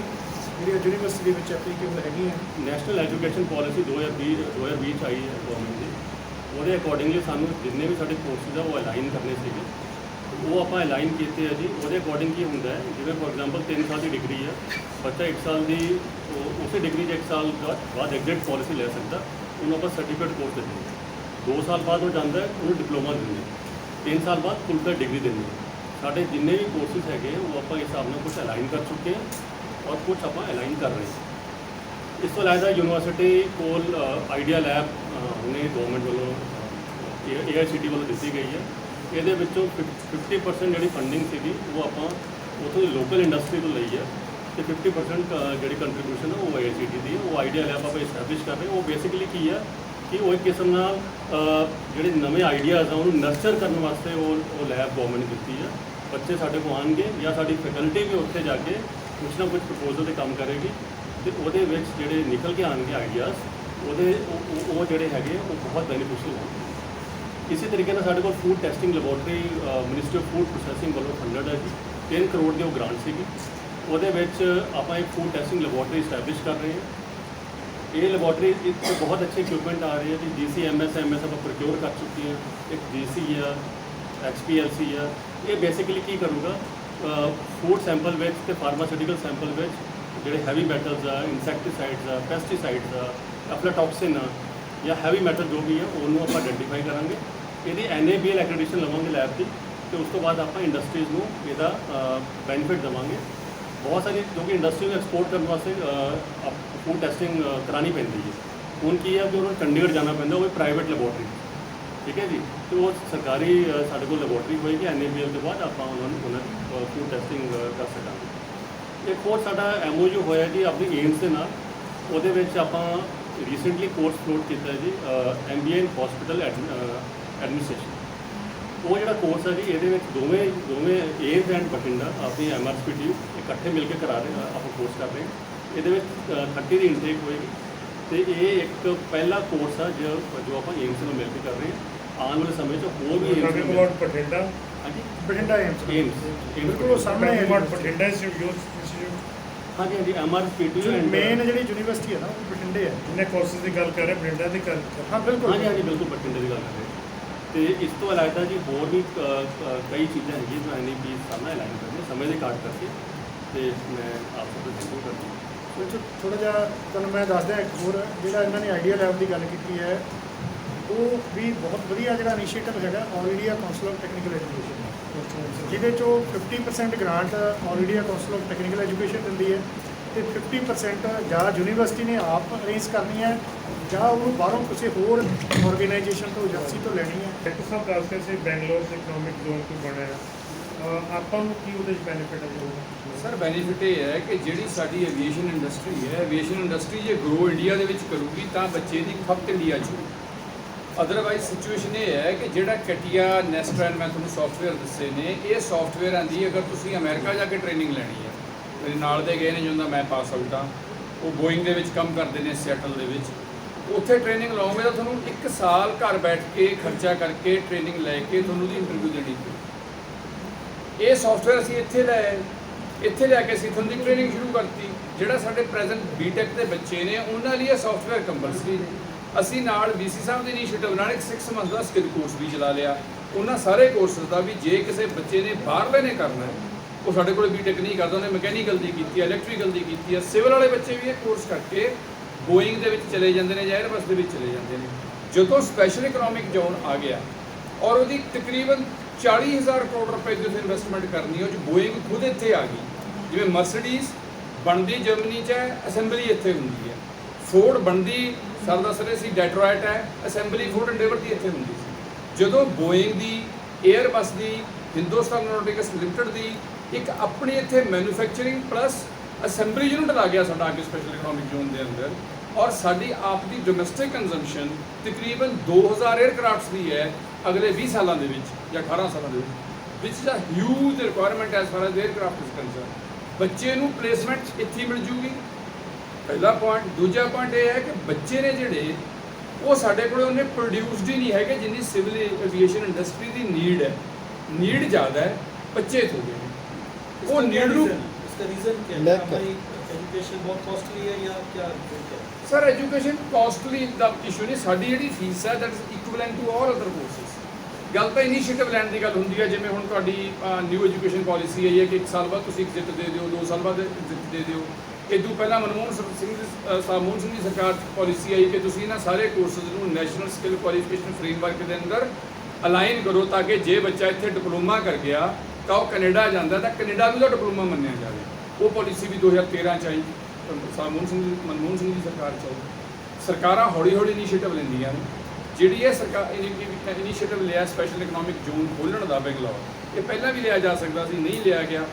ਜਿਹੜੀਆਂ ਯੂਨੀਵਰਸਿਟੀ ਦੇ ਵਿੱਚ ਐਪਲੀਕੇਬਲ ਹੈਗੀਆਂ। ਨੈਸ਼ਨਲ ਐਜੂਕੇਸ਼ਨ ਪਾਲਿਸੀ 2020 ਚ ਆਈ ਹੈ ਗਵਰਨਮੈਂਟ ਦੀ, ਉਹਦੇ ਅਕੋਰਡਿੰਗਲੀ ਸਾਨੂੰ ਜਿੰਨੇ ਵੀ ਸਾਡੇ ਕੋਰਸਿਸ ਆ ਉਹ ਅਲਾਈਨ ਕਰਨੇ ਸੀਗੇ। ਉਹ ਆਪਾਂ ਅਲਾਈਨ ਕੀਤੇ ਆ ਜੀ। ਉਹਦੇ ਅਕੋਰਡਿੰਗ ਕੀ ਹੁੰਦਾ ਹੈ, ਜਿਵੇਂ ਫੋਰ ਐਗਜ਼ਾਮਪਲ 3 ਸਾਲ ਦੀ ਡਿਗਰੀ ਆ, ਬੱਚਾ 1 ਸਾਲ ਦੀ ਉਸੇ ਡਿਗਰੀ 'ਚ 1 ਸਾਲ ਬਾਅਦ ਐਗਜ਼ੈਕਟ ਪਾਲਿਸੀ ਲੈ ਸਕਦਾ, ਉਹਨੂੰ ਆਪਾਂ ਸਰਟੀਫਿਕੇਟ ਕੋਰਸ ਦਿੰਦੇ ਹਾਂ। 2 ਸਾਲ ਬਾਅਦ ਉਹ ਜਾਂਦਾ ਹੈ, ਉਹਨੂੰ ਡਿਪਲੋਮਾ ਦਿੰਦੇ ਹਾਂ। 3 ਸਾਲ ਬਾਅਦ ਫੁੱਲ ਦਾ ਡਿਗਰੀ ਦਿੰਦੇ ਹਾਂ। ਸਾਡੇ ਜਿੰਨੇ ਵੀ ਕੋਰਸਿਸ ਹੈਗੇ ਉਹ ਆਪਾਂ ਇਸ ਹਿਸਾਬ ਨਾਲ ਕੁਝ ਅਲਾਈਨ ਕਰ ਚੁੱਕੇ ਹਾਂ ਔਰ ਕੁਝ ਆਪਾਂ ਅਲਾਈਨ ਕਰ ਰਹੇ ਹਾਂ। ਇਸ ਤੋਂ ਇਲਾਵਾ ਯੂਨੀਵਰਸਿਟੀ ਕੋਲ ਆਈਡੀਆ ਲੈਬ ਹੁਣੇ ਗਵਰਨਮੈਂਟ ਵੱਲੋਂ AICTE ਵੱਲੋਂ ਦਿੱਤੀ ਗਈ ਹੈ। ਇਹਦੇ ਵਿੱਚੋਂ 50% ਜਿਹੜੀ ਫੰਡਿੰਗ ਸੀਗੀ ਉਹ ਆਪਾਂ ਉੱਥੋਂ ਦੀ ਲੋਕਲ ਇੰਡਸਟਰੀ ਤੋਂ ਲਈ ਹੈ ਤੇ 50% ਜਿਹੜੀ ਕੰਟਰੀਬਿਊਸ਼ਨ ਹੈ ਉਹ AICTE ਦੀ ਹੈ। ਉਹ ਆਈਡੀਆ ਲੈਬ ਆਪਾਂ ਇਸਟੈਬਲਿਸ਼ ਕਰ ਰਹੇ ਹਾਂ। ਉਹ ਬੇਸਿਕਲੀ ਕੀ ਹੈ ਕਿ ਉਹ ਇੱਕ ਕਿਸਮ ਨਾਲ ਜਿਹੜੇ ਨਵੇਂ ਆਈਡੀਆਜ਼ ਆ ਉਹਨੂੰ ਨਰਚਰ ਕਰਨ ਵਾਸਤੇ ਉਹ ਲੈਬ ਗਵਰਨਮੈਂਟ ਨੇ ਦਿੱਤੀ ਹੈ। ਬੱਚੇ ਸਾਡੇ ਕੋਲ ਆਉਣਗੇ ਜਾਂ ਸਾਡੀ ਫੈਕਲਟੀ ਵੀ ਉੱਥੇ ਜਾ ਕੇ ਕੁਛ ਨਾ ਕੁਛ ਪ੍ਰਪੋਜ਼ਲ 'ਤੇ ਕੰਮ ਕਰੇਗੀ ਤੇ ਉਹਦੇ ਵਿੱਚ ਜਿਹੜੇ ਨਿਕਲ ਕੇ ਆਉਣਗੇ ਆਈਡੀਆਜ਼ ਉਹ ਜਿਹੜੇ ਹੈਗੇ ਉਹ ਬਹੁਤ ਬੈਨੀਫਿਸ਼ੀਅਲ ਹੋਣਗੇ। ਇਸੇ ਤਰੀਕੇ ਨਾਲ ਸਾਡੇ ਕੋਲ food testing laboratory ministry of food processing ਵੱਲੋਂ ਫੰਡਡ ਹੈ ਜੀ। 3 ਕਰੋੜ ਦੀ ਉਹ ਗ੍ਰਾਂਟ ਸੀਗੀ। ਉਹਦੇ ਵਿੱਚ ਆਪਾਂ ਇੱਕ ਫੂਡ ਟੈਸਟਿੰਗ ਲੈਬੋਰਟਰੀ ਇਸਟੈਬਲਿਸ਼ ਕਰ ਰਹੇ ਹਾਂ। ਇਹ ਲੈਬੋਰਟਰੀ ਇੱਕ ਬਹੁਤ ਅੱਛੇ ਇਕਵਿਪਮੈਂਟ ਆ ਰਹੇ ਹੈ ਜੀ। GC MS ਆਪਾਂ ਪ੍ਰੋਕਿਓਰ ਕਰ ਚੁੱਕੇ ਹਾਂ। ਇੱਕ GC ਆ, HPLC ਆ। ਇਹ ਬੇਸਿਕਲੀ ਕੀ ਕਰੂਗਾ, ਫੂਡ ਸੈਂਪਲ ਵਿੱਚ ਤੇ ਫਾਰਮਾਸਿਊਟੀਕਲ ਸੈਂਪਲ ਵਿੱਚ ਜਿਹੜੇ ਹੈਵੀ ਮੈਟਲਸ ਆ, ਇਨਸੈਕਟੀਸਾਈਡਸ ਆ, ਪੈਸਟੀਸਾਈਡਸ ਆ, ਅਫਲਾਟੌਕਸਿਨ ਆ ਜਾਂ ਹੈਵੀ ਮੈਟਲ ਜੋ ਵੀ ਆ ਉਹਨੂੰ ਆਪਾਂ ਆਇਡੈਂਟੀਫਾਈ ਕਰਾਂਗੇ। ਇਹਦੀ NABL ਐਕ੍ਰੈਡੀਟੇਸ਼ਨ ਲਵਾਂਗੇ ਲੈਬ ਦੀ ਤੇ ਉਸ ਤੋਂ ਬਾਅਦ ਆਪਾਂ ਇੰਡਸਟਰੀਜ਼ ਨੂੰ ਇਹਦਾ ਬੈਨੀਫਿਟ ਦੇਵਾਂਗੇ। ਬਹੁਤ ਸਾਰੀ ਜੋ ਕਿ ਇੰਡਸਟਰੀ ਨੂੰ ਐਕਸਪੋਰਟ ਕਰਨ ਵਾਸਤੇ ਫੂਡ ਟੈਸਟਿੰਗ ਕਰਾਉਣੀ ਪੈਂਦੀ ਹੈ। ਹੁਣ ਕੀ ਹੈ ਕਿ ਉਹਨਾਂ ਨੂੰ ਚੰਡੀਗੜ੍ਹ ਜਾਣਾ ਪੈਂਦਾ, ਉਹ ਵੀ ਪ੍ਰਾਈਵੇਟ ਲੈਬੋਰਟਰੀ, ਠੀਕ ਹੈ ਜੀ। ਤੇ ਉਹ ਸਰਕਾਰੀ ਸਾਡੇ ਕੋਲ ਲੈਬੋਰਟਰੀ ਹੋਏਗੀ। NABL ਤੋਂ ਬਾਅਦ ਆਪਾਂ ਉਹਨਾਂ ਦੀ ਫੂਡ ਟੈਸਟਿੰਗ ਕਰ ਸਕਾਂਗੇ। ਇੱਕ ਹੋਰ ਸਾਡਾ MOU ਹੋਇਆ ਜੀ ਆਪਣੀ ਏਮਸ ਦੇ ਨਾਲ। ਉਹਦੇ ਵਿੱਚ ਆਪਾਂ ਰੀਸੈਂਟਲੀ ਕੋਰਸ ਫਲੋਟ ਕੀਤਾ ਜੀ MBA ਇਨ ਹਸਪੀਟਲ ਐਡਮਿਨਿਸਟ੍ਰੇਸ਼ਨ। ਉਹ ਜਿਹੜਾ ਕੋਰਸ ਹੈ ਜੀ ਇਹਦੇ ਵਿੱਚ ਦੋਵੇਂ ਏਮਸ ਐਂਡ ਬਠਿੰਡਾ ਆਪਣੀ MRCPTU ਇਕੱਠੇ ਮਿਲ ਕੇ ਕਰਾ ਰਹੇ ਆਪਾਂ ਕੋਰਸ ਕਰ ਰਹੇ ਹਾਂ। ਇਹਦੇ ਵਿੱਚ 30 ਦੀ ਇਨਟੇਕ ਹੋਏਗੀ ਤੇ ਇਹ ਇੱਕ ਪਹਿਲਾ ਕੋਰਸ ਆ ਜੋ ਆਪਾਂ ਏਮਸ ਨੂੰ ਮਿਲ ਕੇ ਕਰ ਰਹੇ ਹਾਂ। ਆਉਣ ਵਾਲੇ ਸਮੇਂ 'ਚ ਹੋਰ ਵੀ ਏਮਸ ਬਠਿੰਡਾ, ਹਾਂਜੀ ਬਠਿੰਡਾ ਏਮਸ ਬਿਲਕੁਲ ਉਹ ਸਾਹਮਣੇ ਹੈ। ਬਠਿੰਡਾ ਇੰਸਟੀਚਿਊਟ ਹਾਂਜੀ MRCPTU ਐਂਡ ਮੇਨ ਜਿਹੜੀ ਯੂਨੀਵਰਸਿਟੀ ਹੈ ਨਾ ਉਹ ਬਠਿੰਡੇ ਹੈ। ਜਿਹਨੇ ਕੋਰਸਿਸ ਦੀ ਗੱਲ ਕਰ ਰਹੇ ਬਠਿੰਡਾ ਦੀ ਗੱਲ ਹਾਂ ਬਿਲਕੁਲ। ਹਾਂਜੀ ਬਿਲਕੁਲ ਬਠਿੰਡੇ ਦੀ ਗੱਲ ਕਰ ਰਹੇ ਤੇ ਇਸ ਤੋਂ ਇਲਾਵਾ ਜੀ ਹੋਰ ਵੀ ਕਈ ਚੀਜ਼ਾਂ ਹੈਗੀਆਂ ਜੋ NABL ਸਾਹਮਣੇ ਅਲਾਈਨ ਕਰਨੇ ਸਮੇਂ ਦੇ ਕਾਟ ਕਰਕੇ ਤੇ ਮੈਂ ਆਪ ਸਭ ਨੂੰ ਥੈਂਕ ਕਰਦਾ। ਥੋੜ੍ਹਾ ਜਿਹਾ ਤੁਹਾਨੂੰ ਮੈਂ ਦੱਸਦਾ ਇੱਕ ਹੋਰ ਜਿਹੜਾ ਇਹਨਾਂ ਨੇ ਆਈਡੀਆ ਲੈਬ ਦੀ ਗੱਲ ਕੀਤੀ ਹੈ ਉਹ ਵੀ ਬਹੁਤ ਵਧੀਆ ਜਿਹੜਾ ਇਨੀਸ਼ੀਏਟਿਵ ਹੈਗਾ all India council of technical education, ਜਿਹਦੇ 'ਚੋਂ 50% grant all India council of technical education ਦਿੰਦੀ ਹੈ ਤੇ 50% ਜਾਂ ਯੂਨੀਵਰਸਿਟੀ ਨੇ ਆਪ ਅਰੇਂਜ ਕਰਨੀ ਹੈ ਜਾਂ ਉਹਨੂੰ ਬਾਹਰੋਂ ਕਿਸੇ ਹੋਰ ਆਰਗੇਨਾਈਜੇਸ਼ਨ ਤੋਂ ਏਜੰਸੀ ਤੋਂ ਲੈਣੀ ਹੈ। ਡਾਕਟਰ ਸਾਹਿਬ ਦੱਸ ਰਹੇ ਸੀ ਬੈਂਗਲੌਰ ਇਕਨੋਮਿਕ ਜ਼ੋਨ ਤੋਂ ਬਣਿਆ, ਆਪਾਂ ਨੂੰ ਕੀ ਉਹਦੇ 'ਚ ਬੈਨੀਫਿਟ ਹੈ? ਸਰ ਬੈਨੀਫਿਟ ਇਹ ਹੈ ਕਿ ਜਿਹੜੀ ਸਾਡੀ ਐਵੀਏਸ਼ਨ ਇੰਡਸਟਰੀ ਹੈ, ਐਵੀਏਸ਼ਨ ਇੰਡਸਟਰੀ ਜੇ ਗਰੋ ਇੰਡੀਆ ਦੇ ਵਿੱਚ ਕਰੂਗੀ ਤਾਂ ਬੱਚੇ ਦੀ ਖਪਤ ਇੰਡੀਆ 'ਚ ਹੋਊਗੀ। ਅਦਰਵਾਈਜ਼ ਸਿਚੁਏਸ਼ਨ ਇਹ ਹੈ ਕਿ ਜਿਹੜਾ ਕਟਿਆ ਨੈਸਟਰੈਨ ਮੈਂ ਤੁਹਾਨੂੰ ਸੌਫਟਵੇਅਰ ਦੱਸੇ ਨੇ, ਇਹ ਸੌਫਟਵੇਅਰਾਂ ਦੀ ਅਗਰ ਤੁਸੀਂ ਅਮਰੀਕਾ ਜਾ ਕੇ ਟ੍ਰੇਨਿੰਗ ਲੈਣੀ ਹੈ, ਮੇਰੇ ਨਾਲ ਦੇ ਗਏ ਨੇ ਜਿਹਦਾ ਮੈਂ ਪਾਸ ਆਊਟ ਹਾਂ, ਉਹ ਬੋਇੰਗ ਦੇ ਵਿੱਚ ਕੰਮ ਕਰਦੇ ਨੇ ਸਿਐਟਲ ਦੇ ਵਿੱਚ, ਉੱਥੇ ਟ੍ਰੇਨਿੰਗ ਲਓਗੇ ਤਾਂ ਤੁਹਾਨੂੰ 1 ਸਾਲ ਘਰ ਬੈਠ ਕੇ ਖਰਚਾ ਕਰਕੇ ਟ੍ਰੇਨਿੰਗ ਲੈ ਕੇ ਤੁਹਾਨੂੰ ਦੀ ਇੰਟਰਵਿਊ ਦੇਣੀ ਪਈ। ਇਹ ਸੌਫਟਵੇਅਰ ਅਸੀਂ ਇੱਥੇ ਲੈ ਕੇ ਅਸੀਂ ਤੁਹਾਨੂੰ ਦੀ ਟ੍ਰੇਨਿੰਗ ਸ਼ੁਰੂ ਕਰਤੀ। ਜਿਹੜਾ ਸਾਡੇ ਪ੍ਰੈਜ਼ੈਂਟ BTech ਦੇ ਬੱਚੇ ਨੇ ਉਹਨਾਂ ਲਈ ਇਹ ਸੌਫਟਵੇਅਰ ਕੰਪਲਸਰੀ ਨੇ। ਅਸੀਂ ਨਾਲ VC ਸਾਹਿਬ ਦੇ ਇਨੀਸ਼ੀਏਟਿਵ ਨਾਲ ਇੱਕ 6 ਮੰਥ ਦਾ ਸਕਿੱਲ ਕੋਰਸ ਵੀ ਚਲਾ ਲਿਆ। ਉਹਨਾਂ ਸਾਰੇ ਕੋਰਸਿਸ ਦਾ ਵੀ ਜੇ ਕਿਸੇ ਬੱਚੇ ਨੇ ਬਾਹਰਲੇ ਨੇ ਕਰਨਾ ਹੈ, ਉਹ ਸਾਡੇ ਕੋਲ BTech ਨਹੀਂ ਕਰਦਾ, ਉਹਨੇ ਮਕੈਨੀਕਲ ਦੀ ਕੀਤੀ ਹੈ, ਇਲੈਕਟ੍ਰੀਕਲ ਦੀ ਕੀਤੀ ਹੈ, ਸਿਵਲ ਵਾਲੇ ਬੱਚੇ ਵੀ ਇਹ ਕੋਰਸ ਕਰਕੇ ਬੋਇੰਗ ਦੇ ਵਿੱਚ ਚਲੇ ਜਾਂਦੇ ਨੇ ਜਾਂ 에ਅਰਬਸ ਦੇ ਵਿੱਚ ਚਲੇ ਜਾਂਦੇ ਨੇ। ਜਦੋਂ ਸਪੈਸ਼ਲ ਇਕਨੋਮਿਕ ਜ਼ੋਨ ਆ ਗਿਆ ਔਰ ਉਹਦੀ ਤਕਰੀਬਨ 40,000 ਕਰੋੜ ਰੁਪਏ ਦੀ ਇਨਵੈਸਟਮੈਂਟ ਕਰਨੀ, ਉਹ 'ਚ ਬੋਇੰਗ ਖੁਦ ਇੱਥੇ ਆ ਗਈ। ਜਿਵੇਂ ਮਰਸੀਡੀਜ਼ ਬਣਦੀ ਜਰਮਨੀ 'ਚ ਹੈ, ਅਸੈਂਬਲੀ ਇੱਥੇ ਹੁੰਦੀ ਹੈ। ਫੋਰਡ ਬਣਦੀ ਸਰ ਦੱਸ ਰਹੇ ਸੀ ਡੈਟਰੋਇਟ ਹੈ, ਅਸੈਂਬਲੀ ਫੋਰਡ ਐਂਡੇਵਰ ਦੀ ਇੱਥੇ ਹੁੰਦੀ ਸੀ। ਜਦੋਂ ਬੋਇੰਗ ਦੀ, 에ਅਰਬਸ ਦੀ, ਹਿੰਦੁਸਤਾਨ ਐਰੋਨੌਟਿਕਸ ਲਿਮਟਿਡ ਦੀ ਇੱਕ ਆਪਣੀ ਇੱਥੇ ਮੈਨੂਫੈਕਚਰਿੰਗ ਪਲੱਸ ਅਸੈਂਬਲੀ ਯੂਨਿਟ ਲੱਗ ਗਿਆ ਸਾਡਾ ਅੱਗੇ ਸਪੈਸ਼ਲ ਇਕਨੋਮਿਕ ਜ਼ੋਨ ਦੇ ਅੰਦਰ, ਔਰ ਸਾਡੀ ਆਪ ਦੀ ਡੋਮੈਸਟਿਕ ਕੰਜ਼ੰਪਸ਼ਨ ਤਕਰੀਬਨ 2000 에ਅਰਕ੍ਰਾਫਟਸ ਦੀ ਹੈ ਅਗਲੇ 20 ਸਾਲਾਂ ਦੇ ਵਿੱਚ ਜਾਂ 18 ਸਾਲਾਂ ਦੇ ਵਿੱਚ is a huge requirement as far as aircraft is concern. ਬੱਚੇ ਨੂੰ ਪਲੇਸਮੈਂਟ ਇੱਥੇ ਮਿਲ ਜੂਗੀ, ਪਹਿਲਾ ਪੁਆਇੰਟ। ਦੂਜਾ ਪੁਆਇੰਟ ਇਹ ਹੈ ਕਿ ਬੱਚੇ ਨੇ ਜਿਹੜੇ ਉਹ ਸਾਡੇ ਕੋਲ ਉਹਨੇ ਪ੍ਰੋਡਿਊਸਡ ਹੀ ਨਹੀਂ ਹੈਗੇ ਜਿੰਨੀ ਸਿਵਲ ਐਵੀਏਸ਼ਨ ਇੰਡਸਟਰੀ ਦੀ ਨੀਡ ਹੈ। ਨੀਡ ਜ਼ਿਆਦਾ ਹੈ, ਬੱਚੇ ਥੋੜ੍ਹੇ ਨੇ। ਉਹ ਨੀਡ ਨੂੰ इसका रीज़न क्या है? हमारी एजुकेशन बहुत कॉस्टली है या क्या है? ਸਰ ਐਜੂਕੇਸ਼ਨ ਕਾਸਟਲੀ ਦਾ ਇਸ਼ੂ ਨਹੀਂ, ਸਾਡੀ ਜਿਹੜੀ ਫੀਸ ਹੈ that is equivalent to all other courses. ਗੱਲ ਤਾਂ ਇਨੀਸ਼ੀਏਟਿਵ ਲੈਣ ਦੀ ਗੱਲ ਹੁੰਦੀ ਹੈ, ਜਿਵੇਂ ਹੁਣ ਤੁਹਾਡੀ ਨਿਊ ਐਜੂਕੇਸ਼ਨ ਪਾਲਿਸੀ ਆਈ ਹੈ ਕਿ 1 ਸਾਲ ਬਾਅਦ ਤੁਸੀਂ ਐਗਜ਼ਿਟ ਦੇ ਦਿਓ, 2 ਸਾਲ ਬਾਅਦ ਐਗਜ਼ਿਟ ਦੇ ਦਿਓ। ਇਦੋਂ ਪਹਿਲਾਂ ਮਨਮੋਹਨ ਸਿੰਘ ਦੀ ਸਰਕਾਰ ਪਾਲਿਸੀ ਆਈ ਕਿ ਤੁਸੀਂ ਇਹਨਾਂ ਸਾਰੇ ਕੋਰਸਿਸ ਨੂੰ ਨੈਸ਼ਨਲ ਸਕਿੱਲ ਕੁਆਲੀਫਿਕੇਸ਼ਨ ਫਰੇਮਵਰਕ ਦੇ ਅੰਦਰ ਅਲਾਈਨ ਕਰੋ, ਤਾਂ ਕਿ ਜੇ ਬੱਚਾ ਇੱਥੇ ਡਿਪਲੋਮਾ ਕਰ ਗਿਆ ਤਾਂ ਉਹ ਕੈਨੇਡਾ ਜਾਂਦਾ ਤਾਂ ਕੈਨੇਡਾ ਵੀ ਉਹਦਾ ਡਿਪਲੋਮਾ ਮੰਨਿਆ ਜਾਵੇ। ਉਹ ਪਾਲਿਸੀ ਵੀ 2013 ਚ ਆਈ, ਮਨਮੋਹਨ ਸਿੰਘ ਦੀ ਸਰਕਾਰ ਚ ਆਈ। ਸਰਕਾਰਾਂ ਹੌਲੀ ਹੌਲੀ ਇਨੀਸ਼ੀਏਟਿਵ ਲੈਂਦੀਆਂ ਨੇ। ਜਿਹੜੀ ਇਹ ਸਰਕਾਰ ਇਨੀਸ਼ੀਏਟਿਵ ਲਿਆ ਸਪੈਸ਼ਲ ਇਕਨੋਮਿਕ ਜ਼ੋਨ ਖੋਲ੍ਹਣ ਦਾ ਬੰਗਲੌਰ, ਇਹ ਪਹਿਲਾਂ ਵੀ ਲਿਆ ਜਾ ਸਕਦਾ ਸੀ, ਨਹੀਂ ਲਿਆ ਗਿਆ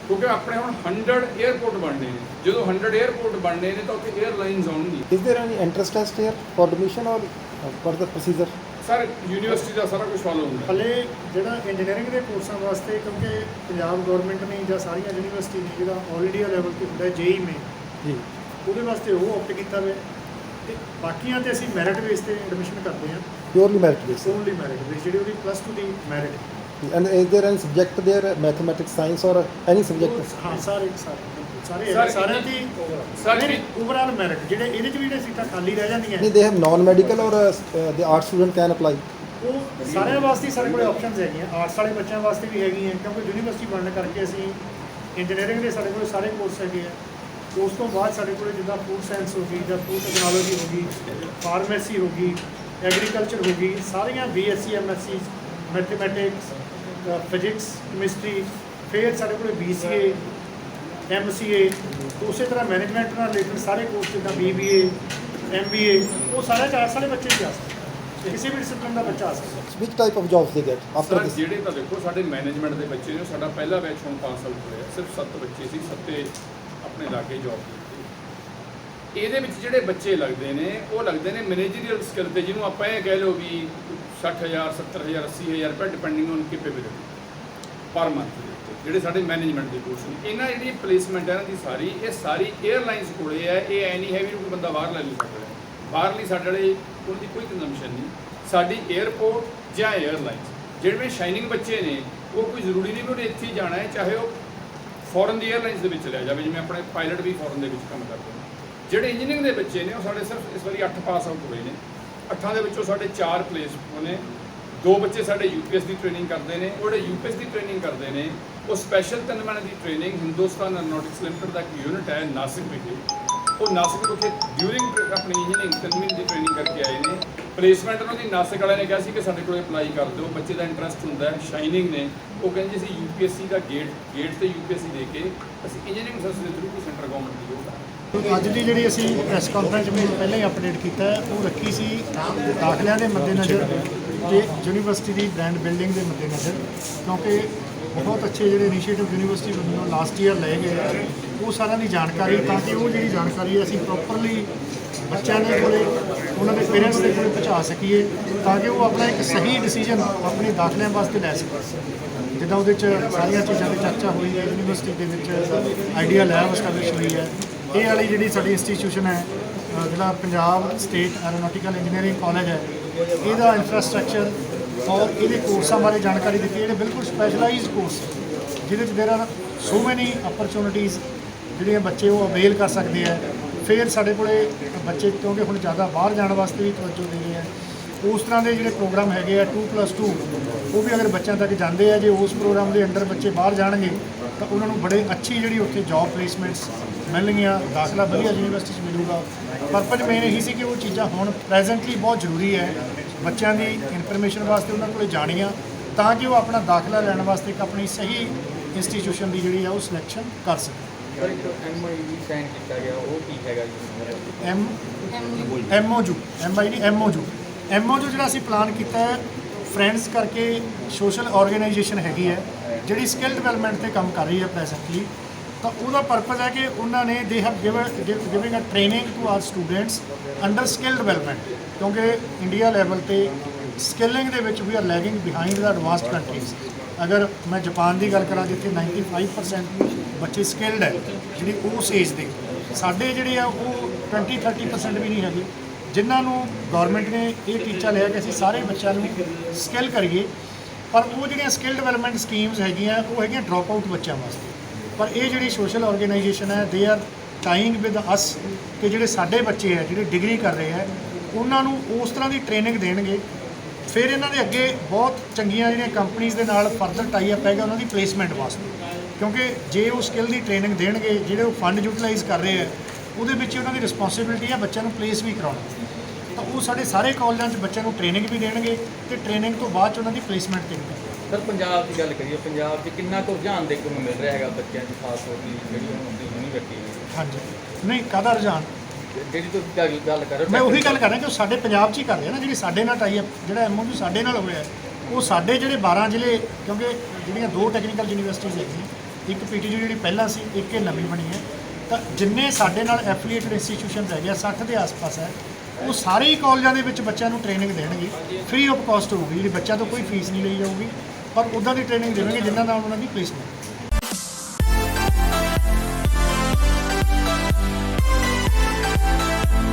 ਕਿਉਂਕਿ ਆਪਣੇ ਹੁਣ 100 에ਅਰਪੋਰਟ ਬਣਨੇ ਨੇ। ਜਦੋਂ 100 에ਅਰਪੋਰਟ ਬਣਨੇ ਨੇ ਤਾਂ ਉੱਥੇ 에ਅਰਲਾਈਨਸ ਆਉਣਗੀਆਂ। Is there any entrance test here for admission or further procedure? Sir university ਦਾ ਸਾਰਾ ਕੁਝ ਫਾਲੋ ਹੁੰਦਾ। ਹਲੇ ਜਿਹੜਾ ਇੰਜੀਨੀਅਰਿੰਗ ਦੇ ਕੋਰਸਾਂ ਵਾਸਤੇ, ਕਿਉਂਕਿ ਪੰਜਾਬ ਗਵਰਨਮੈਂਟ ਨੇ ਜਾਂ ਸਾਰੀਆਂ ਯੂਨੀਵਰਸਿਟੀ ਨੇ ਜਿਹੜਾ ਆਲ ਇੰਡੀਆ ਲੈਵਲ ਤੇ ਹੁੰਦਾ JEE ਮੇਨ, ਜੀ ਉਹਦੇ ਵਾਸਤੇ ਉਹ ਆਪਟ ਕੀਤਾ ਹੋਇਆ ਤੇ ਬਾਕੀਆਂ ਤੇ ਅਸੀਂ ਮੈਰਿਟ ਬੇਸ ਤੇ ਐਡਮਿਸ਼ਨ ਕਰਦੇ ਹਾਂ। purely merit based. Only merit base, ਜਿਹੜੀ ਉਹਦੀ +2 ਦੀ merit. And is there any subject there, mathematics, science or any subject? ਹਾਂ ਸਾਰੇ Sir, ਸਾਰਿਆਂ ਦੀ Sir, ਓਵਰਆਲ ਮੈਰਿਟ ਜਿਹੜੇ ਇਹਦੇ ਚ ਵੀ ਜਿਹੜੇ ਸੀਟਾਂ ਖਾਲੀ ਰਹਿ ਜਾਂਦੀਆਂ They have non-medical or the art student can apply? ਉਹ ਸਾਰਿਆਂ ਵਾਸਤੇ ਸਾਡੇ ਕੋਲ ਆਪਸ਼ਨਸ ਹੈਗੀਆਂ। ਆਰਟਸ ਵਾਲੇ ਬੱਚਿਆਂ ਵਾਸਤੇ ਵੀ ਹੈਗੀਆਂ, ਕਿਉਂਕਿ ਯੂਨੀਵਰਸਿਟੀ ਬਣਨ ਕਰਕੇ ਅਸੀਂ ਇੰਜੀਨੀਅਰਿੰਗ ਦੇ ਸਾਡੇ ਕੋਲ ਸਾਰੇ ਕੋਰਸ ਹੈਗੇ ਆ। ਉਸ ਤੋਂ ਬਾਅਦ ਸਾਡੇ ਕੋਲ ਜਿੱਦਾਂ ਫੂਡ ਸਾਇੰਸ ਹੋ ਗਈ ਜਾਂ ਫੂਡ ਟੈਕਨੋਲੋਜੀ ਹੋ ਗਈ, ਫਾਰਮੇਸੀ ਹੋ ਗਈ, ਐਗਰੀਕਲਚਰ ਹੋ ਗਈ, ਸਾਰੀਆਂ BSc MSc mathematics, physics, chemistry, ਫਿਰ ਸਾਡੇ ਕੋਲ BCA MCA, ਉਸੇ ਤਰ੍ਹਾਂ ਮੈਨੇਜਮੈਂਟ ਨਾਲ ਰਿਲੇਟਡ ਸਾਰੇ ਕੋਰਸ ਜਿੱਦਾਂ BBA MBA, ਉਹ ਸਾਰੇ ਆਰਟਸ ਵਾਲੇ ਬੱਚੇ ਵੀ ਆ ਸਕਦੇ, ਕਿਸੇ ਵੀ ਡਿਸਪਲਿਨ ਦਾ ਬੱਚਾ ਆ ਸਕਦਾ। Which type of jobs they get after sir this? ਜਿਹੜੇ ਤਾਂ ਦੇਖੋ ਸਾਡੇ ਮੈਨੇਜਮੈਂਟ ਦੇ ਬੱਚੇ ਨੇ, ਸਾਡਾ ਪਹਿਲਾ ਬੈਚ ਹੁਣ 5 ਸਾਲ ਹੋਇਆ, ਸਿਰਫ 7 ਬੱਚੇ ਸੀ, 7 ਆਪਣੇ ਲਾਗੇ ਜੌਬ ਕੀਤੀ। ਇਹਦੇ ਵਿੱਚ ਜਿਹੜੇ ਬੱਚੇ ਲੱਗਦੇ ਨੇ ਉਹ ਲੱਗਦੇ ਨੇ ਮੈਨੇਜਰੀਅਲ ਸਕਿੱਲ ਤੇ, ਜਿਹਨੂੰ ਆਪਾਂ ਇਹ ਕਹਿ ਲਓ ਵੀ 60,000 70,000 80,000 ਰੁਪਏ depending on capability per month ਦੇ ਉੱਤੇ। ਜਿਹੜੇ ਸਾਡੇ ਮੈਨੇਜਮੈਂਟ ਦੇ ਕੋਰਸ ਨੇ, ਇਹਨਾਂ ਜਿਹੜੀ ਪਲੇਸਮੈਂਟ ਹੈ ਇਹਨਾਂ ਦੀ ਸਾਰੀ ਇਹ ਸਾਰੀ 에ਅਰਲਾਈਨਸ ਕੋਲੇ ਹੈ। ਇਹ ਐ ਨਹੀਂ ਹੈ ਵੀ ਕੋਈ ਬੰਦਾ ਬਾਹਰ ਲੈ ਨਹੀਂ ਸਕਦਾ। ਬਾਹਰਲੀ ਸਾਡੇ ਵਾਲੇ ਉਹਦੀ ਕੋਈ ਕੰਜ਼ੰਪਸ਼ਨ ਨਹੀਂ। ਸਾਡੀ 에ਅਰਪੋਰਟ ਜਾਂ 에ਅਰਲਾਈਨਸ ਜਿਹੜੇ ਸ਼ਾਈਨਿੰਗ ਬੱਚੇ ਨੇ, ਉਹ ਕੋਈ ਜ਼ਰੂਰੀ ਨਹੀਂ ਵੀ ਉਹਨੇ ਇੱਥੇ ਹੀ ਜਾਣਾ ਹੈ, ਚਾਹੇ ਉਹ ਫੋਰਨ ਦੀ 에ਅਰਲਾਈਨਸ ਦੇ ਵਿੱਚ ਲੈ ਜਾਵੇ, ਜਿਵੇਂ ਆਪਣੇ ਪਾਇਲਟ ਵੀ ਫੋਰਨ ਦੇ ਵਿੱਚ ਕੰਮ ਕਰਦੇ ਨੇ। ਜਿਹੜੇ ਇੰਜੀਨੀਅਰਿੰਗ ਦੇ ਬੱਚੇ ਨੇ ਉਹ ਸਾਡੇ ਸਿਰਫ ਇਸ ਵਾਰੀ 8 ਪਾਸ ਆਊਟ ਹੋਏ ਨੇ। 8 ਦੇ ਵਿੱਚੋਂ ਸਾਡੇ 4 ਪਲੇਸ ਹੋਏ, 2 ਬੱਚੇ ਸਾਡੇ UPS ਦੀ ਟ੍ਰੇਨਿੰਗ ਕਰਦੇ ਨੇ। ਉਹ ਜਿਹੜੇ UPS ਦੀ ਟ੍ਰੇਨਿੰਗ ਕਰਦੇ ਨੇ ਉਹ ਸਪੈਸ਼ਲ 3 ਮਹੀਨੇ ਦੀ ਟ੍ਰੇਨਿੰਗ ਹਿੰਦੁਸਤਾਨ ਐਰੋਨੌਟਿਕਸ ਲਿਮਟਿਡ ਦਾ ਇੱਕ ਯੂਨਿਟ ਹੈ ਨਾਸਿਕ ਵਿਖੇ, ਉਹ ਨਾਸਿਕ ਵਿਖੇ ਡਿਊਰਿੰਗ ਆਪਣੀ ਇੰਜੀਨੀਅਰਿੰਗ 3 ਮਹੀਨੇ ਦੀ ਟ੍ਰੇਨਿੰਗ ਕਰਕੇ ਆਏ ਨੇ। ਪਲੇਸਮੈਂਟ ਉਹਨਾਂ ਦੀ ਨਾਸਿਕ ਵਾਲਿਆਂ ਨੇ ਕਿਹਾ ਸੀ ਕਿ ਸਾਡੇ ਕੋਲ ਅਪਲਾਈ ਕਰ ਦਿਓ, ਬੱਚੇ ਦਾ ਇੰਟਰਸਟ ਹੁੰਦਾ ਹੈ। ਸ਼ਾਈਨਿੰਗ ਨੇ ਉਹ ਕਹਿੰਦੇ ਅਸੀਂ UPSC ਦਾ ਗੇਟ ਤੇ UPSC ਦੇ ਕੇ ਅਸੀਂ ਇੰਜੀਨੀਅਰਿੰਗ ਸਰਵਿਸ ਦੇ ਥਰੂ ਸੈਂਟਰ ਗਵਰਨਮੈਂਟ ਦੀ ਹੋਊਗਾ। ਅੱਜ ਦੀ ਜਿਹੜੀ ਅਸੀਂ ਪ੍ਰੈਸ ਕਾਨਫਰੰਸ ਮੈਂ ਪਹਿਲਾਂ ਹੀ ਅਪਡੇਟ ਕੀਤਾ ਹੈ, ਉਹ ਰੱਖੀ ਸੀ ਦਾਖਲਿਆਂ ਦੇ ਮੱਦੇਨਜ਼ਰ ਤੇ ਯੂਨੀਵਰਸਿਟੀ ਦੀ ਬ੍ਰਾਂਡ ਬਿਲਡਿੰਗ ਦੇ ਮੱਦੇਨਜ਼ਰ, ਕਿਉਂਕਿ ਬਹੁਤ ਅੱਛੇ ਜਿਹੜੇ ਇਨੀਸ਼ੀਏਟਿਵ ਯੂਨੀਵਰਸਿਟੀ ਵੱਲੋਂ ਲਾਸਟ ਈਅਰ ਲਏ ਗਏ ਆ, ਉਹ ਸਾਰਿਆਂ ਦੀ ਜਾਣਕਾਰੀ, ਤਾਂ ਕਿ ਉਹ ਜਿਹੜੀ ਜਾਣਕਾਰੀ ਅਸੀਂ ਪ੍ਰੋਪਰਲੀ ਬੱਚਿਆਂ ਦੇ ਕੋਲੇ, ਉਹਨਾਂ ਦੇ ਪੇਰੈਂਟਸ ਦੇ ਕੋਲੇ ਪਹੁੰਚਾ ਸਕੀਏ, ਤਾਂ ਕਿ ਉਹ ਆਪਣਾ ਇੱਕ ਸਹੀ ਡਿਸੀਜਨ ਆਪਣੇ ਦਾਖਲਿਆਂ ਵਾਸਤੇ ਲੈ ਸਕਣ। ਜਿੱਦਾਂ ਉਹਦੇ 'ਚ ਸਾਰੀਆਂ ਚੀਜ਼ਾਂ ਦੀ ਚਰਚਾ ਹੋਈ ਹੈ, ਯੂਨੀਵਰਸਿਟੀ ਦੇ ਵਿੱਚ ਆਈਡੀਆ ਲੈਬ ਐਸਟੈਬਲਿਸ਼ ਹੋਈ ਹੈ। ਇਹ ਵਾਲੀ ਜਿਹੜੀ ਸਾਡੀ ਇੰਸਟੀਟਿਊਸ਼ਨ ਹੈ, ਜਿਹੜਾ Punjab state aeronautical engineering college ਹੈ, ਇਹਦਾ ਇਨਫਰਾਸਟ੍ਰਕਚਰ ਔਰ ਇਹਦੇ ਕੋਰਸਾਂ ਬਾਰੇ ਜਾਣਕਾਰੀ ਦਿੱਤੀ, ਜਿਹੜੇ ਬਿਲਕੁਲ ਸਪੈਸ਼ਲਾਈਜ਼ਡ ਕੋਰਸ ਜਿਹਦੇ 'ਚ ਦੇਰ ਆਰ ਸੋ ਮੈਨੀ ਅਪਰਚੁਨਿਟੀਜ਼ ਜਿਹੜੀਆਂ ਬੱਚੇ ਉਹ ਅਵੇਲ ਕਰ ਸਕਦੇ ਆ। ਫਿਰ ਸਾਡੇ ਕੋਲੇ ਬੱਚੇ, ਕਿਉਂਕਿ ਹੁਣ ਜ਼ਿਆਦਾ ਬਾਹਰ ਜਾਣ ਵਾਸਤੇ ਵੀ ਤਵੱਜੋ ਦੇ ਰਹੇ ਆ, ਉਸ ਤਰ੍ਹਾਂ ਦੇ ਜਿਹੜੇ ਪ੍ਰੋਗਰਾਮ ਹੈਗੇ ਆ 2+2, ਉਹ ਵੀ ਅਗਰ ਬੱਚਿਆਂ ਤੱਕ ਜਾਂਦੇ ਆ, ਜੇ ਉਸ ਪ੍ਰੋਗਰਾਮ ਦੇ ਅੰਡਰ ਬੱਚੇ ਬਾਹਰ ਜਾਣਗੇ ਤਾਂ ਉਹਨਾਂ ਨੂੰ ਬੜੇ ਅੱਛੀ ਜਿਹੜੀ ਉੱਥੇ ਜੌਬ ਪਲੇਸਮੈਂਟਸ ਮਿਲਣਗੀਆਂ, ਦਾਖਲਾ ਵਧੀਆ ਯੂਨੀਵਰਸਿਟੀ 'ਚ ਮਿਲੂਗਾ। ਪਰਪਜ਼ ਮੇਨ ਇਹੀ ਸੀ ਕਿ ਉਹ ਚੀਜ਼ਾਂ ਹੁਣ ਪ੍ਰੈਜ਼ੈਂਟਲੀ ਬਹੁਤ ਜ਼ਰੂਰੀ ਹੈ ਬੱਚਿਆਂ ਦੀ ਇਨਫੋਰਮੇਸ਼ਨ ਵਾਸਤੇ ਉਹਨਾਂ ਕੋਲ ਜਾਣੀਆਂ, ਤਾਂ ਕਿ ਉਹ ਆਪਣਾ ਦਾਖਲਾ ਲੈਣ ਵਾਸਤੇ ਇੱਕ ਆਪਣੀ ਸਹੀ ਇੰਸਟੀਟਿਊਸ਼ਨ ਦੀ ਜਿਹੜੀ ਆ ਉਹ ਸਿਲੈਕਸ਼ਨ ਕਰ ਸਕਣ। ਸਰ ਇੱਕ MOU ਸਾਈਨ ਕੀਤਾ ਗਿਆ, ਉਹ ਕੀ ਹੈਗਾ ਜੀ? MOU ਜਿਹੜਾ ਅਸੀਂ ਪਲਾਨ ਕੀਤਾ ਹੈ, ਫਰੈਂਡਸ ਕਰਕੇ ਸੋਸ਼ਲ ਆਰਗੇਨਾਈਜੇਸ਼ਨ ਹੈਗੀ ਹੈ ਜਿਹੜੀ ਸਕਿੱਲ ਡਿਵੈਲਪਮੈਂਟ ਤੇ ਕੰਮ ਕਰ ਰਹੀ ਹੈ ਪ੍ਰੈਜ਼ੈਂਟਲੀ। ਤਾਂ ਉਹਦਾ ਪਰਪਜ਼ ਹੈ ਕਿ ਉਹਨਾਂ ਨੇ they have giving a training to our students under skill development, ਕਿਉਂਕਿ ਇੰਡੀਆ ਲੈਵਲ ਤੇ ਸਕਿੱਲਿੰਗ ਦੇ ਵਿੱਚ we are lagging behind the advanced countries. ਅਗਰ ਮੈਂ ਜਾਪਾਨ ਦੀ ਗੱਲ ਕਰਾਂ, ਜਿੱਥੇ 95% ਬੱਚੇ ਸਕਿੱਲਡ ਹੈ ਜਿਹੜੀ ਉਸ ਏਜ ਦੇ, ਸਾਡੇ ਜਿਹੜੇ ਆ ਉਹ 20-30% ਵੀ ਨਹੀਂ ਹੈਗੇ, ਜਿਨ੍ਹਾਂ ਨੂੰ ਗਵਰਨਮੈਂਟ ਨੇ ਇਹ ਟੀਚਾ ਲਿਆ ਕਿ ਅਸੀਂ ਸਾਰੇ ਬੱਚਿਆਂ ਨੂੰ ਸਕਿੱਲ ਕਰੀਏ। ਪਰ ਉਹ ਜਿਹੜੀਆਂ ਸਕਿੱਲ ਡਿਵੈਲਪਮੈਂਟ ਸਕੀਮਸ ਹੈਗੀਆਂ, ਉਹ ਹੈਗੀਆਂ ਡਰੋਪ ਆਊਟ ਬੱਚਿਆਂ ਵਾਸਤੇ। ਪਰ ਇਹ ਜਿਹੜੀ ਸੋਸ਼ਲ ਆਰਗੇਨਾਈਜੇਸ਼ਨ ਹੈ, ਦੇ ਆਰ ਟਾਈਂਗ ਵਿਦ ਅਸ, ਕਿ ਜਿਹੜੇ ਸਾਡੇ ਬੱਚੇ ਹੈ ਜਿਹੜੇ ਡਿਗਰੀ ਕਰ ਰਹੇ ਹੈ, ਉਹਨਾਂ ਨੂੰ ਉਸ ਤਰ੍ਹਾਂ ਦੀ ਟ੍ਰੇਨਿੰਗ ਦੇਣਗੇ ਫਿਰ ਇਹਨਾਂ ਦੇ ਅੱਗੇ ਬਹੁਤ ਚੰਗੀਆਂ ਜਿਹੜੀਆਂ ਕੰਪਨੀਆਂ ਦੇ ਨਾਲ ਫਰਦਰ ਟਾਈ ਅਪ ਹੈਗਾ ਉਹਨਾਂ ਦੀ ਪਲੇਸਮੈਂਟ ਵਾਸਤੇ, ਕਿਉਂਕਿ ਜੇ ਉਹ ਸਕਿੱਲ ਦੀ ਟ੍ਰੇਨਿੰਗ ਦੇਣਗੇ, ਜਿਹੜੇ ਉਹ ਫੰਡ ਯੂਟਿਲਾਈਜ਼ ਕਰ ਰਹੇ ਆ ਉਹਦੇ ਵਿੱਚ ਉਹਨਾਂ ਦੀ ਰਿਸਪੌਂਸਿਬਿਲਟੀ ਹੈ ਬੱਚਿਆਂ ਨੂੰ ਪਲੇਸ ਵੀ ਕਰਾਉਣਾ। ਤਾਂ ਉਹ ਸਾਡੇ ਸਾਰੇ ਕਾਲਜਾਂ 'ਚ ਬੱਚਿਆਂ ਨੂੰ ਟ੍ਰੇਨਿੰਗ ਵੀ ਦੇਣਗੇ ਤੇ ਟ੍ਰੇਨਿੰਗ ਤੋਂ ਬਾਅਦ 'ਚ ਉਹਨਾਂ ਦੀ ਪਲੇਸਮੈਂਟ ਤੇ ਵੀ ਕਰਨਗੇ। ਸਰ ਪੰਜਾਬ ਦੀ ਗੱਲ ਕਰੀਏ, ਪੰਜਾਬ 'ਚ ਕਿੰਨਾ ਕੁ ਰੁਝਾਨ ਦੇਖਣ ਨੂੰ ਮਿਲ ਰਿਹਾ ਹੈਗਾ ਬੱਚਿਆਂ 'ਚ, ਖਾਸ ਤੌਰ ਤੇ ਜਿਹੜੀ ਹੁਣ ਦੀ ਯੂਨੀਵਰਸਿਟੀ ਹੈ? ਹਾਂਜੀ, ਨਹੀਂ ਕਾਹਦਾ ਰੁਝਾਨ, ਜਿਹੜੀ ਤੁਸੀਂ ਗੱਲ ਕਰ ਰਹੇ ਹੋ, ਮੈਂ ਉਹੀ ਗੱਲ ਕਰ ਰਿਹਾ ਕਿ ਉਹ ਸਾਡੇ ਪੰਜਾਬ 'ਚ ਹੀ ਕਰ ਰਹੇ ਨਾ, ਜਿਹੜੀ ਸਾਡੇ ਨਾਲ ਟਾਈ ਅਪ ਜਿਹੜਾ MOU ਸਾਡੇ ਨਾਲ ਹੋਇਆ ਉਹ ਸਾਡੇ ਜਿਹੜੇ 12 ਜ਼ਿਲ੍ਹੇ, ਕਿਉਂਕਿ ਜਿਹੜੀਆਂ 2 ਟੈਕਨੀਕਲ ਯੂਨੀਵਰਸਿਟੀਜ਼ ਹੈਗੀਆਂ, ਇੱਕ PTU ਜਿਹੜੀ ਪਹਿਲਾਂ ਸੀ, ਇੱਕ ਇਹ ਨਵੀਂ ਬਣੀ ਹੈ, ਤਾਂ ਜਿੰਨੇ ਸਾਡੇ ਨਾਲ ਐਫੀਲੀਏਟਡ ਇੰਸਟੀਟਿਊਸ਼ਨਸ ਹੈਗੇ ਆ 60 ਦੇ ਆਸ-ਪਾਸ ਹੈ, ਉਹ ਸਾਰੇ ਹੀ ਕਾਲਜਾਂ ਦੇ ਵਿੱਚ ਬੱਚਿਆਂ ਨੂੰ ਟ੍ਰੇਨਿੰਗ ਦੇਣਗੇ, ਫ੍ਰੀ ਆਫ ਕਾਸਟ ਹੋਊਗੀ, ਜਿਹੜੀ ਬੱਚਿਆਂ ਤੋਂ ਕੋਈ ਫੀਸ ਨਹੀਂ ਲਈ ਜਾਊਗੀ, ਪਰ ਉੱਦਾਂ ਦੀ ਟ੍ਰੇਨਿੰਗ ਦੇਣਗੇ ਜਿਨ੍ਹਾਂ ਨਾਲ ਉਹਨਾਂ ਦੀ ਪਲੇਸਮੈਂਟ